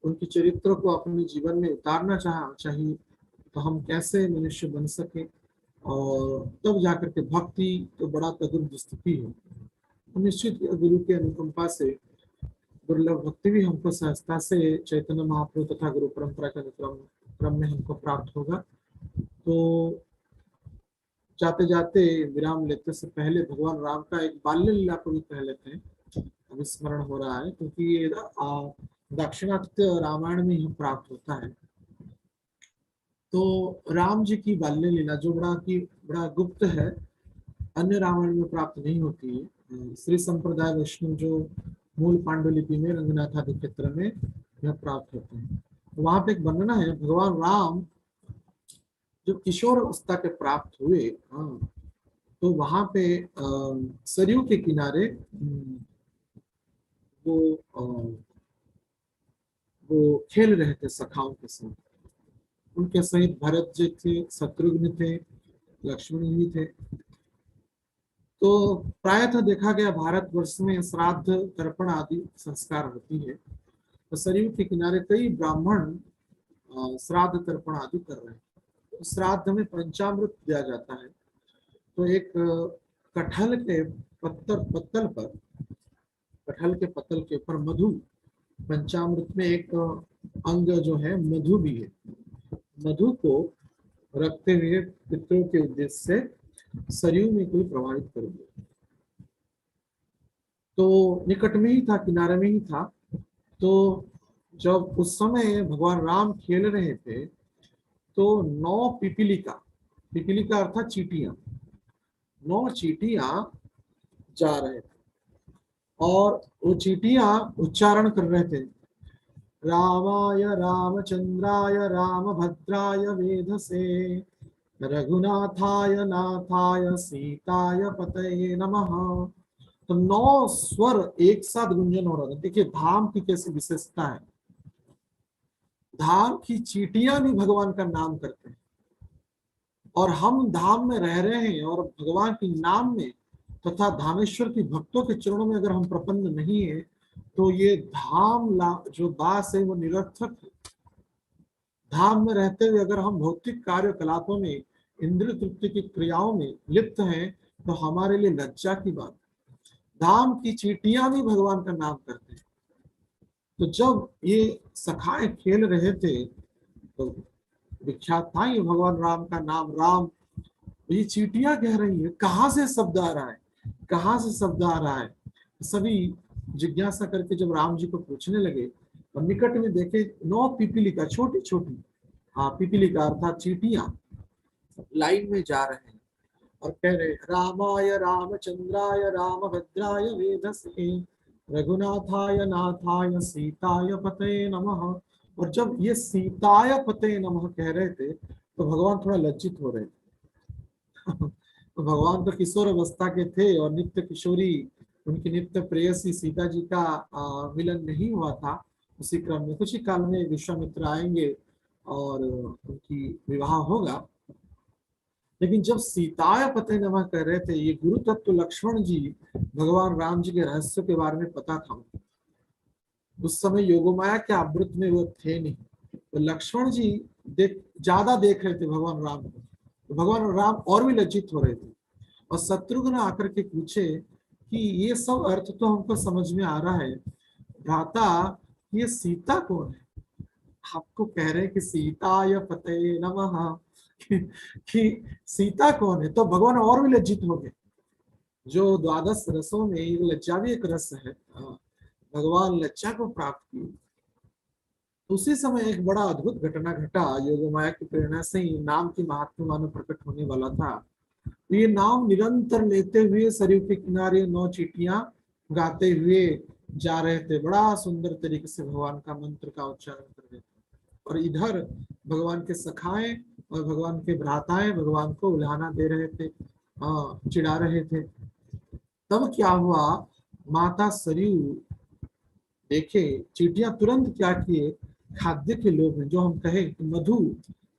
उनके चरित्र को अपने जीवन में उतारना चाहिए, तो हम कैसे मनुष्य बन सके और तब जाकर के भक्ति तो बड़ा तदुर्ध स्थिति है। तो निश्चित गुरु के अनुकंपा से दुर्लभ भक्ति भी हमको सहजता से चैतन्य महाप्रभु तथा गुरु परंपरा के क्रम में हमको प्राप्त होगा। तो जाते जाते विराम लेते से पहले भगवान राम का एक बाल्य लीला को भी कह लेते हैं, अभी स्मरण हो रहा है क्योंकि ये दाक्षिणात्य रामायण में ही प्राप्त होता है। तो राम जी की बाल्य लीला जो बड़ा गुप्त है, अन्य रामायण में प्राप्त नहीं होती है। श्री संप्रदाय वैष्णव जो मूल पांडुलिपि में रंगनाथ आदि क्षेत्र में यह प्राप्त होते हैं। तो वहां पे एक वर्णना है, भगवान राम जो किशोर अवस्था के प्राप्त हुए, तो वहां पे सरयू के किनारे वो वो खेल रहे थे सखाओं के साथ। उनके सहित भरत जी थे, शत्रुघ्न थे, लक्ष्मण जी थे। तो प्रायतः देखा गया भारतवर्ष में श्राद्ध तर्पण आदि संस्कार होती है, तो सरयू के किनारे कई ब्राह्मण श्राद्ध तर्पण आदि कर रहे हैं। तो श्राद्ध में पंचामृत दिया जाता है। तो एक कटहल के कटहल के पत्तल के ऊपर मधु, पंचामृत में एक अंग जो है मधु भी है, मधु को रखते हुए पितरों के उद्देश्य से सरयू में कोई प्रवाहित कर दिया। तो निकट में ही था, किनारे में ही था। तो जब उस समय भगवान राम खेल रहे थे तो 9 पिपीलिका अर्थात चींटियां, 9 चींटियां जा रहे थे और वो चींटियां उच्चारण कर रहे थे, रामाय रामचंद्राय रामभद्राय वेधसे रघुनाथाय नाथाय सीताय पतये नमः। तो 9 स्वर एक साथ गुंजन हो रहा था। देखिए धाम की कैसी विशेषता है, धाम की चींटियां भी भगवान का नाम करते हैं, और हम धाम में रह रहे हैं और भगवान के नाम में तथा धामेश्वर की भक्तों के चरणों में अगर हम प्रपन्न नहीं है तो ये धाम जो दास है वो निरर्थक है। धाम में रहते हुए अगर हम भौतिक कार्यकलापों में, इंद्रिय तृप्ति की क्रियाओं में लिप्त हैं तो हमारे लिए लज्जा की बात है। धाम की चींटियां भी भगवान का नाम करते हैं। तो जब ये सखाए खेल रहे थे तो विख्यात था ये भगवान राम का नाम, राम। ये चींटियां कह रही है, कहाँ से शब्द आ रहा है, कहाँ से शब्द आ रहा है। सभी जिज्ञासा करके जब राम जी को पूछने लगे और निकट में देखे 9 पिपीलिका, छोटी छोटी, पिपीलिका अर्थात चींटियां लाइन में जा रहे हैं और कह रहे रामाय रामचंद्राय रामभद्राय वेधसे रघुनाथाय नाथाय सीताय पतये नमः। और जब ये सीताय पतये नमः कह रहे थे तो भगवान थोड़ा लज्जित हो रहे थे। तो भगवान तो किशोर अवस्था के थे और नित्य किशोरी उनकी नित्य प्रेयसी सीता जी का मिलन नहीं हुआ था। उसी क्रम में कुछ ही काल में विश्वामित्र आएंगे और उनकी विवाह होगा। लेकिन जब सीताय पते नमः कह रहे थे, ये गुरु तत्व लक्ष्मण जी भगवान राम जी के रहस्य के बारे में पता था। उस समय योगमाया के आवृत में वो थे नहीं, तो लक्ष्मण जी ज्यादा देख रहे थे भगवान राम को। तो भगवान राम और भी लज्जित हो रहे थे और शत्रुघ्न आकर के पूछे कि ये सब अर्थ तो हमको समझ में आ रहा है, भ्राता ये सीता कौन है? आपको कह रहे हैं कि सीताय पतये नमः, कि सीता कौन है? तो भगवान और भी लज्जित हो गए। जो 12 रसों में लज्जा भी एक रस है, भगवान लज्जा को प्राप्त किए। उसी समय एक बड़ा अद्भुत घटना घटा। योगमाया की प्रेरणा से ही नाम की महात्मा मानो प्रकट होने वाला था। ये नाम निरंतर लेते हुए सरयू के किनारे 9 चींटियां गाते हुए जा रहे थे। बड़ा सुंदर तरीके से भगवान का मंत्र का उच्चारण कर रहे थे और इधर भगवान के सखाए और भगवान के भ्राताएं भगवान को उल्हाना दे रहे थे, चिढ़ा रहे थे। तब क्या हुआ, माता सरयू देखे चींटियां तुरंत क्या किए, खाद्य के लोभ में, जो हम कहे मधु,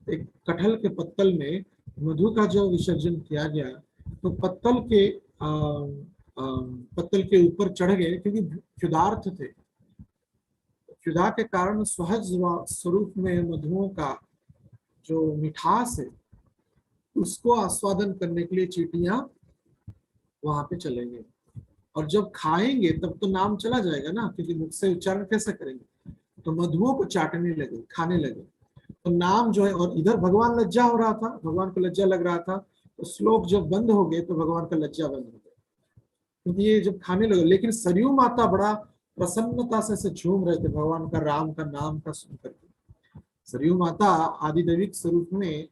एक कटहल के पत्तल में मधु का जो विसर्जन किया गया तो पत्तल के ऊपर चढ़ गए, क्योंकि क्षुधार्थ थे। क्षुधा के कारण सहज स्वरूप में मधुओं का जो मिठास है उसको आस्वादन करने के लिए चींटियां वहां पे चले गए। और जब खाएंगे तब तो नाम चला जाएगा ना, क्योंकि मुख से उच्चारण कैसे करेंगे। तो मधुओं को चाटने लगे, खाने लगे, तो नाम जो है। और इधर भगवान लज्जा हो रहा था, भगवान को लज्जा लग रहा था। तो श्लोक जब बंद हो गए तो भगवान का लज्जा बंद हो गया, क्योंकि ये जब खाने लगे। लेकिन सरयू माता बड़ा प्रसन्नता से झूम रहे थे भगवान का, राम का नाम का सुन करके। सरयू माता आदिदैविक स्वरूप में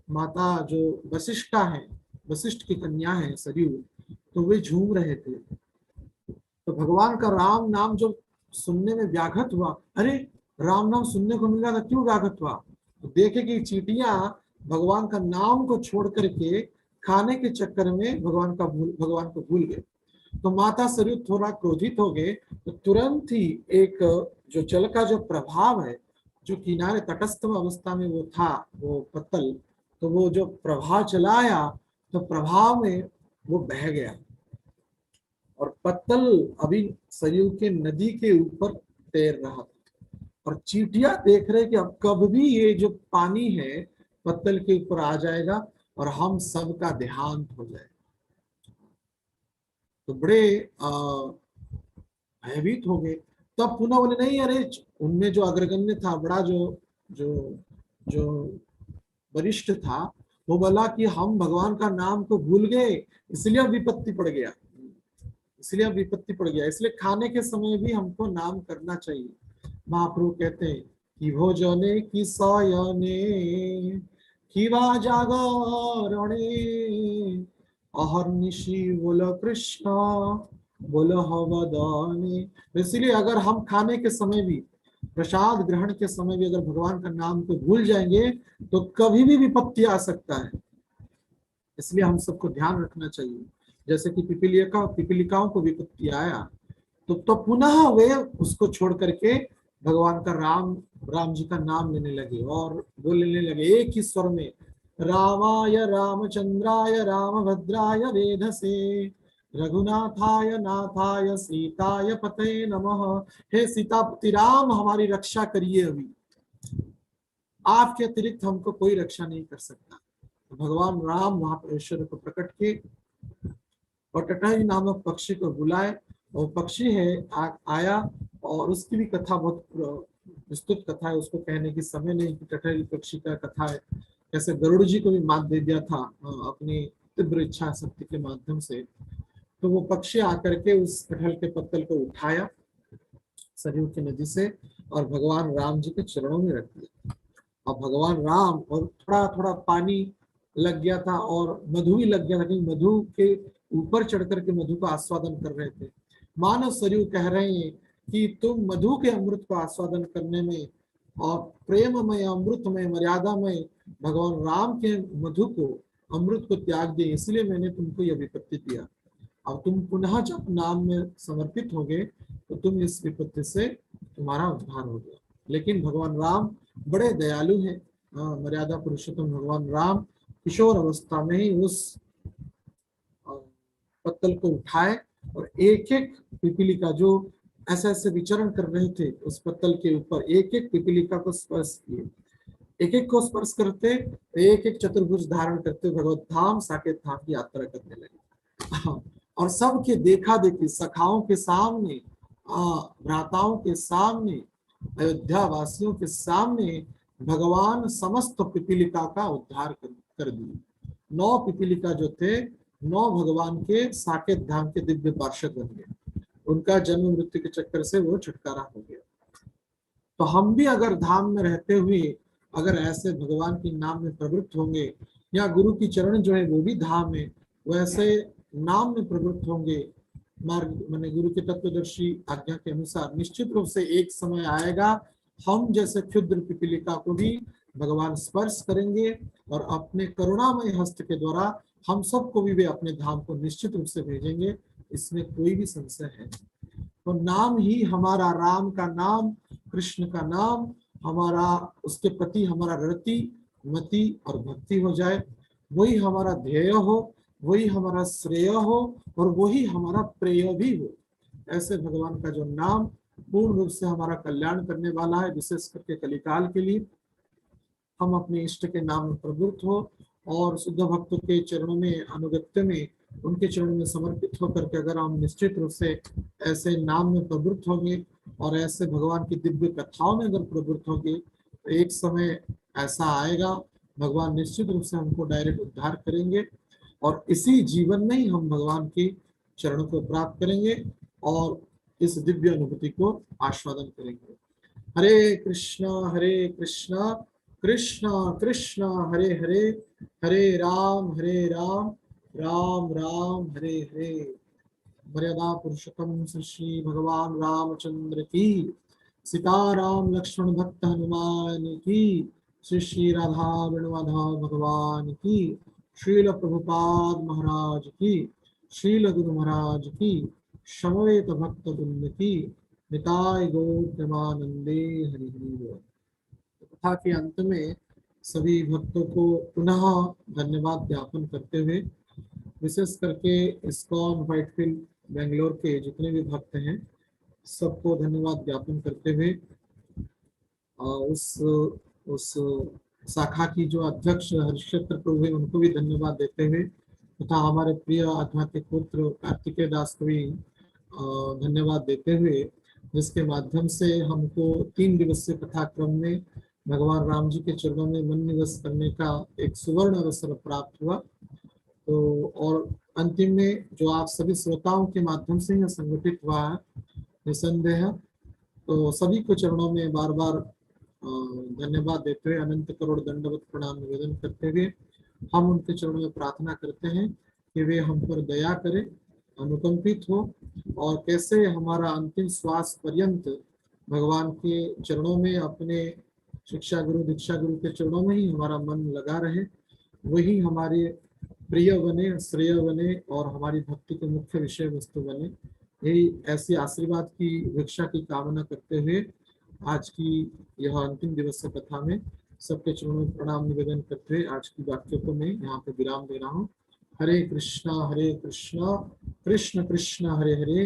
माता जो वशिष्ठा है, वशिष्ठ की कन्या है सरयू, तो वे झूम रहे थे। तो भगवान का राम नाम जो सुनने में व्याघात हुआ, अरे राम नाम सुनने को मिला था, क्यों व्याघात हुआ? तो देखे कि चींटियां भगवान का नाम को छोड़ करके खाने के चक्कर में भगवान को भूल गए। तो माता सरयू थोड़ा क्रोधित हो गए, तो तुरंत ही एक जो जल का जो प्रभाव है, जो किनारे तटस्थ अवस्था में वो था, वो पत्तल, तो वो जो प्रभाव चलाया, तो प्रभाव में वो बह गया और पत्तल अभी सरयू के नदी के ऊपर तैर रहा था। और चींटियां देख रहे कि अब कब भी ये जो पानी है पत्तल के ऊपर आ जाएगा और हम सबका देहांत हो जाएगा। तो बड़े भयभीत हो गए। तब पुनः बोले नहीं, अरे उनमें जो अग्रगण्य था, बड़ा जो जो जो वरिष्ठ था, वो बोला कि हम भगवान का नाम को भूल गए, इसलिए अब विपत्ति पड़ गया, इसलिए खाने के समय भी हमको नाम करना चाहिए। महाप्रभु कहते हैं कि भोजने की सयने किवा जागरणे अहर्निशि बोलो कृष्ण बोलो हवदाने। इसलिए अगर हम खाने के समय भी, प्रसाद ग्रहण के समय भी अगर भगवान का नाम को भूल जाएंगे तो कभी भी विपत्ति आ सकता है। इसलिए हम सबको ध्यान रखना चाहिए। जैसे कि पिपीलिकाओं को विपत्ति आया तो पुनः वे उसको छोड़ करके भगवान का राम जी का नाम लेने लगे और बोलने लगे एक ही स्वर में, रामाय रामचंद्राय रामभद्राय वेधसे रघुनाथाय नाथाय सीताय पते नमः। हे सीतापति राम, हमारी रक्षा करिए, अभी आपके अतिरिक्त हमको कोई रक्षा नहीं कर सकता। तो भगवान राम वहां पर ईश्वर को प्रकट किए और टटही नामक पक्षी को बुलाए। और पक्षी है आया और उसकी भी कथा बहुत विस्तृत कथा है, उसको कहने की समय नहीं कि टटही पक्षी का कथा है, कैसे गरुड़ जी को भी मात दे दिया था अपनी तीव्र इच्छा शक्ति के माध्यम से। तो वो पक्षी आकर के उस कटहल के पत्तल को उठाया सरयू की नदी से और भगवान राम जी के चरणों में रख दिया। और भगवान राम, और थोड़ा थोड़ा पानी लग गया था और मधु भी लग गया था, क्योंकि मधु के ऊपर चढ़ करके मधु का आस्वादन कर रहे थे। मानव सरयू कह रहे हैं कि तुम मधु के अमृत को आस्वादन करने में और प्रेममय अमृतमय मर्यादामय भगवान राम के मधु को अमृत को त्याग दिए, इसलिए मैंने तुमको यह विपत्ति दिया। अब तुम पुनः जब नाम में समर्पित होगे तो तुम इस विपत्ति से तुम्हारा उद्धार हो गया। लेकिन भगवान राम बड़े दयालु हैं। मर्यादा पुरुषोत्तम भगवान राम किशोर अवस्था में ही उस पत्तल को उठाए और एक एक पिपीलिका जो ऐसे ऐसे विचरण कर रहे थे उस पत्तल के ऊपर, एक एक पिपीलिका को स्पर्श किए। एक एक को स्पर्श करते, एक एक चतुर्भुज धारण करते भगवत धाम साकेत धाम की यात्रा करने लगे। और सबके देखा देखी, सखाओं के सामने, भ्राताओं के सामने, अयोध्या वासियों के सामने भगवान समस्त पिपीलिका का उद्धार कर दिए। 9 पिपीलिका जो थे 9 भगवान के साकेत धाम के दिव्य पार्षद बन गए। उनका जन्म मृत्यु के चक्कर से वो छुटकारा हो गया। तो हम भी अगर धाम में रहते हुए अगर ऐसे भगवान के नाम में प्रवृत्त होंगे, या गुरु की चरण जो है वो भी धाम है, वैसे नाम में प्रवृत्त होंगे, मार्ग माने गुरु के तत्वदर्शी आज्ञा के अनुसार, निश्चित रूप से एक समय आएगा हम जैसे क्षुद्र पिपीलिका को भी भगवान स्पर्श करेंगे और अपने करुणामय हस्त के द्वारा हम सबको भी वे अपने धाम को निश्चित रूप से भेजेंगे। इसमें कोई भी संशय है। तो नाम ही हमारा, राम का नाम, कृष्ण का नाम हमारा, उसके प्रति हमारा रति मति और भक्ति हो जाए, वही हमारा ध्येय हो, वही हमारा श्रेय हो और वही हमारा प्रेय भी हो। ऐसे भगवान का जो नाम पूर्ण रूप से हमारा कल्याण करने वाला है, विशेष करके कलिकाल के लिए हम अपने इष्ट के नाम में प्रवृत्त हो और शुद्ध भक्तों के चरणों में, अनुगत्य में, उनके चरणों में समर्पित होकर के अगर हम निश्चित रूप से ऐसे नाम में प्रवृत्त होंगे और ऐसे भगवान की दिव्य कथाओं में अगर प्रवृत्त होंगे तो एक समय ऐसा आएगा भगवान निश्चित रूप से हमको डायरेक्ट उद्धार करेंगे और इसी जीवन में ही हम भगवान के चरणों को प्राप्त करेंगे और इस दिव्य अनुभूति को आस्वादन करेंगे। हरे कृष्णा कृष्णा कृष्णा हरे हरे, हरे राम राम राम हरे हरे। मर्यादा पुरुषोत्तम श्री भगवान रामचंद्र की, सीताराम लक्ष्मण भक्त हनुमान की, श्री श्री राधा वेणुमाधव भगवान की, श्रील प्रभुपाद महाराज की, श्रील गुरु महाराज की, समवेत भक्त वृंद की, निताय गौर प्रेमानंदे हरि हरि बोल। कथा के अंत में सभी भक्तों को पुनः धन्यवाद ज्ञापन करते हुए, विशेष करके इस्कॉन व्हाइटफील्ड बेंगलोर के जितने भी भक्त हैं सबको धन्यवाद ज्ञापन करते हुए, उस शाखा की जो अध्यक्ष हरिक्षेत्र प्रभु है उनको भी धन्यवाद देते हुए, तथा हमारे प्रिय आध्यात्मिक पुत्र कार्तिकेय दास को भी धन्यवाद देते हुए, जिसके माध्यम से हमको 3 दिवसीय कथा क्रम में भगवान राम जी के चरणों में मन निवेश करने का एक सुवर्ण अवसर प्राप्त हुआ। तो और अंतिम में जो आप सभी श्रोताओं के माध्यम से यह संगठित हुआ है, निसंदेह तो सभी को चरणों में बार बार धन्यवाद देते हुए, अनंत करोड़ दंडवत प्रणाम निवेदन करते हुए हम उनके चरणों में प्रार्थना करते हैं कि वे हम पर दया करें, अनुकंपित हो, और कैसे हमारा अंतिम श्वास पर्यंत भगवान के चरणों में, अपने शिक्षा गुरु दीक्षा गुरु के चरणों में ही हमारा मन लगा रहे, वही हमारे प्रिय बने, श्रेय बने और हमारी भक्ति के मुख्य विषय वस्तु बने। यही ऐसी आशीर्वाद की भिक्षा की कामना करते हुए आज की यह अंतिम दिवस से कथा में सबके चरणों में प्रणाम निवेदन करते हुए आज की वाक्य को मैं यहाँ पे विराम दे रहा हूँ। हरे कृष्णा कृष्ण कृष्ण हरे हरे,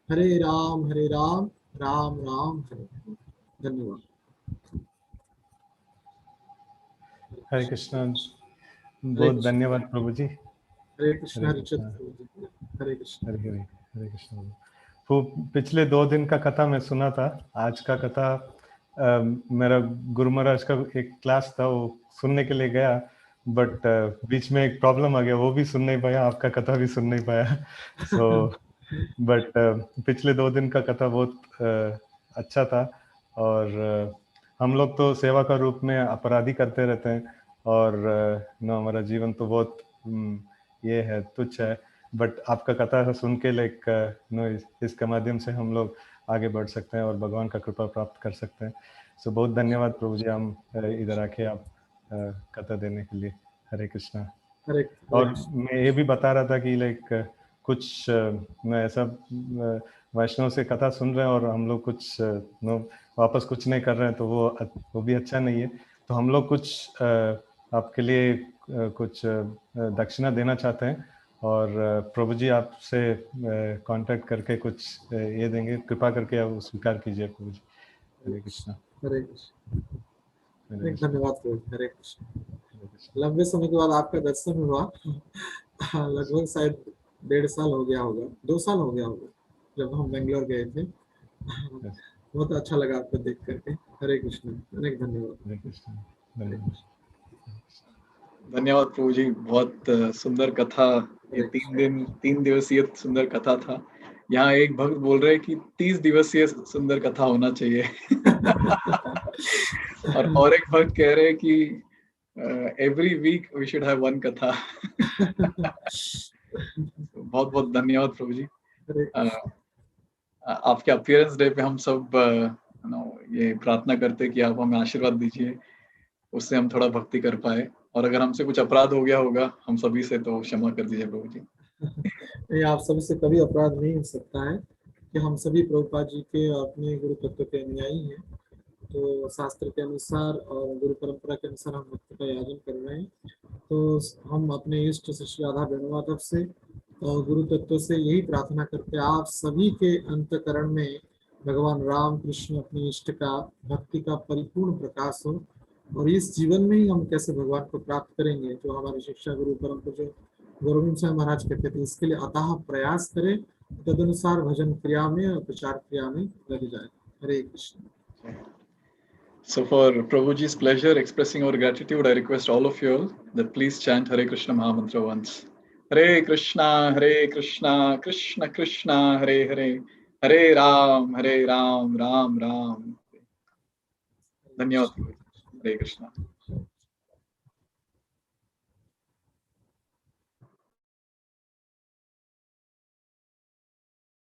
हरे राम राम राम हरे हरे। धन्यवाद। हरे कृष्णा, बहुत धन्यवाद प्रभु जी। हरे कृष्ण। हरे हरे कृष्ण, कृष्ण। हरे हरे हरे कृष्ण। वो पिछले 2 दिन का कथा मैं सुना था, आज का कथा मेरा गुरु महाराज का एक क्लास था, वो सुनने के लिए गया, बट बीच में एक प्रॉब्लम आ गया, वो भी सुन नहीं पाया, आपका कथा भी सुन नहीं पाया। सो बट पिछले 2 दिन का कथा बहुत अच्छा था। और हम लोग तो सेवा का रूप में अपराधी करते रहते हैं, और ना हमारा जीवन तो बहुत ये है, तुच्छ है, बट आपका कथा सुन के लाइक नो इसके माध्यम से हम लोग आगे बढ़ सकते हैं और भगवान का कृपा प्राप्त कर सकते हैं। सो बहुत धन्यवाद प्रभु जी, हम इधर आके आप कथा देने के लिए। हरे कृष्णा। और मैं ये भी बता रहा था कि लाइक कुछ मैं ऐसा वैष्णव से कथा सुन रहे हैं और हम लोग कुछ वापस कुछ नहीं कर रहे हैं, तो वो भी अच्छा नहीं है। तो हम लोग कुछ आपके लिए कुछ दक्षिणा देना चाहते हैं, और प्रभु जी आपसे कांटेक्ट करके कुछ ये देंगे, कृपा करके आप स्वीकार कीजिए प्रभु जी। हरे कृष्णा। हरे कृष्ण। धन्यवाद प्रभु। हरे कृष्ण। लंबे समय के बाद आपका दर्शन हुआ, लगभग शायद 1.5 साल हो गया होगा, 2 साल हो गया होगा जब हम बेंगलोर गए थे। बहुत अच्छा लगा आपको देख करके। हरे कृष्ण। अनेक धन्यवाद। हरे कृष्ण। धन्यवाद। धन्यवाद प्रभु जी, बहुत सुंदर कथा। ये 3 दिवसीय सुंदर कथा था। यहाँ एक भक्त बोल रहे कि 30 दिवसीय सुंदर कथा होना चाहिए। और एक भक्त कह रहे कि every week we should have 1 कथा। बहुत बहुत धन्यवाद प्रभु जी। आपके अपीयरेंस डे पे हम सब ये प्रार्थना करते कि आप हमें आशीर्वाद दीजिए, उससे हम थोड़ा भक्ति कर पाए, और अगर हमसे कुछ अपराध हो गया होगा हम सभी से, तो क्षमा कर दीजिए प्रभु जी। नहीं, आप सभी से कभी अपराध नहीं हो सकता है कि हम सभी प्रभुपाद जी के अपने गुरु तत्व के अनुयायी हैं। तो शास्त्र के अनुसार और गुरु परंपरा के अनुसार हम भक्ति का याजन कर रहे हैं। तो हम अपने इष्ट श्री राधा वेणुमाधव से और गुरु तत्व से यही प्रार्थना करते हैं, आप सभी के अंतकरण में भगवान राम कृष्ण अपनी इष्ट का भक्ति का परिपूर्ण प्रकाश हो, और इस जीवन में ही हम कैसे भगवान को प्राप्त करेंगे, जो हमारी शिक्षा गुरु परंपरा जो गोविंद साहब महाराज कहते थे, इसके लिए अतः प्रयास करें, तदनुसार भजन क्रिया में और प्रचार क्रिया में लग जाए। हरे Krishna. So for Prabhuji's pleasure, expressing our gratitude, I request all of you all that please chant Hare Krishna Mahamantra once. Hare Krishna, Krishna Krishna, Hare Hare, Hare Ram, Ram Ram. धन्यवाद। हरे कृष्णा।